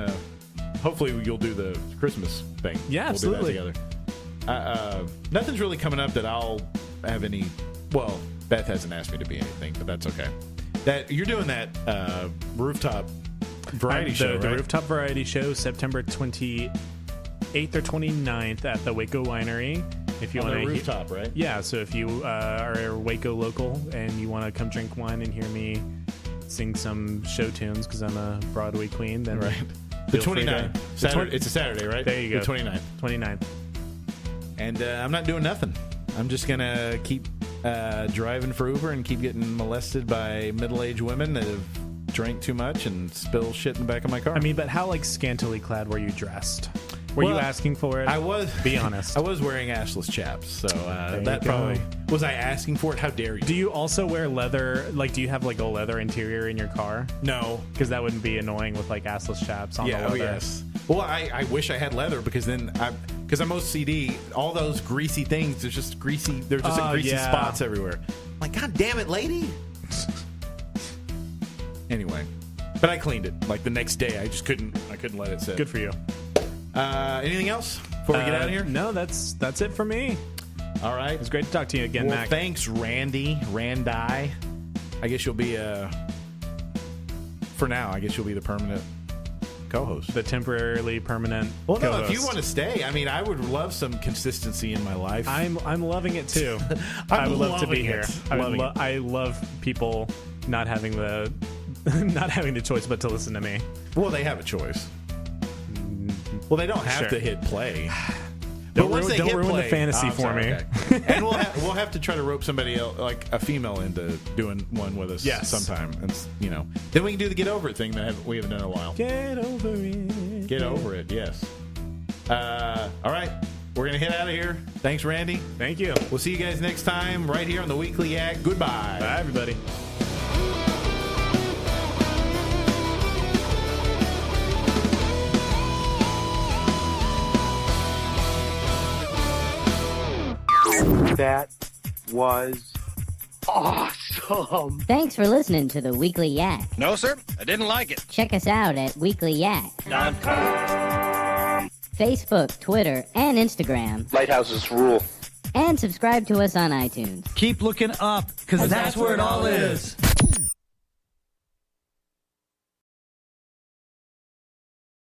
hopefully you'll do the Christmas thing. Yeah, absolutely. We'll do that together. Nothing's really coming up that I'll have any. Well, Beth hasn't asked me to be anything, but that's okay. That you're doing that rooftop variety show, right? The rooftop variety show, September 28th or 29th at the Waco Winery. If you want to rooftop, right? Yeah. So if you are a Waco local and you want to come drink wine and hear me sing some show tunes, because I'm a Broadway queen, then right. The 29th. It's a Saturday, right? There you go. The 29th. 29th. And I'm not doing nothing. I'm just going to keep driving for Uber and keep getting molested by middle-aged women that have drank too much and spill shit in the back of my car. I mean, but how scantily clad were you dressed? Were you asking for it? I was. Be honest. I was wearing assless chaps, so that probably... Was I asking for it? How dare you? Do you also wear leather? Do you have a leather interior in your car? No. Because that wouldn't be annoying with assless chaps on the leather. Oh yes. Well, I wish I had leather, because then because I'm OCD, all those greasy things, there's just greasy spots everywhere. I'm like, God damn it, lady. Anyway. But I cleaned it. Like the next day, I couldn't let it sit. Good for you. Anything else before we get out of here? No, that's it for me. All right. It was great to talk to you again, Well, Mac. thanks, Randy. I guess you'll be for now, I guess you'll be the permanent co-host. The temporarily permanent Well, no, co-host. if you want to stay, I mean, I would love some consistency in my life. I'm loving it too. I'm I would love to be loving here. it. I love people not having the choice but to listen to me. Well, they have a choice. Well, they don't have Sure. to hit play. Don't But once ruin- they don't hit ruin the play- fantasy I'm for sorry, me. okay. And we'll have to try to rope somebody else, like a female, into doing one with us Yes. sometime. And then we can do the get over it thing that we haven't done in a while. Get over it. Get over it, yes. All right, we're gonna head out of here. Thanks, Randy. Thank you. We'll see you guys next time right here on the Weekly Yak. Goodbye. Bye, everybody. That was awesome. Thanks for listening to the Weekly Yak. No, sir, I didn't like it. Check us out at weeklyyak.com. Facebook, Twitter, and Instagram. Lighthouses rule. And subscribe to us on iTunes. Keep looking up, because that's where it all is.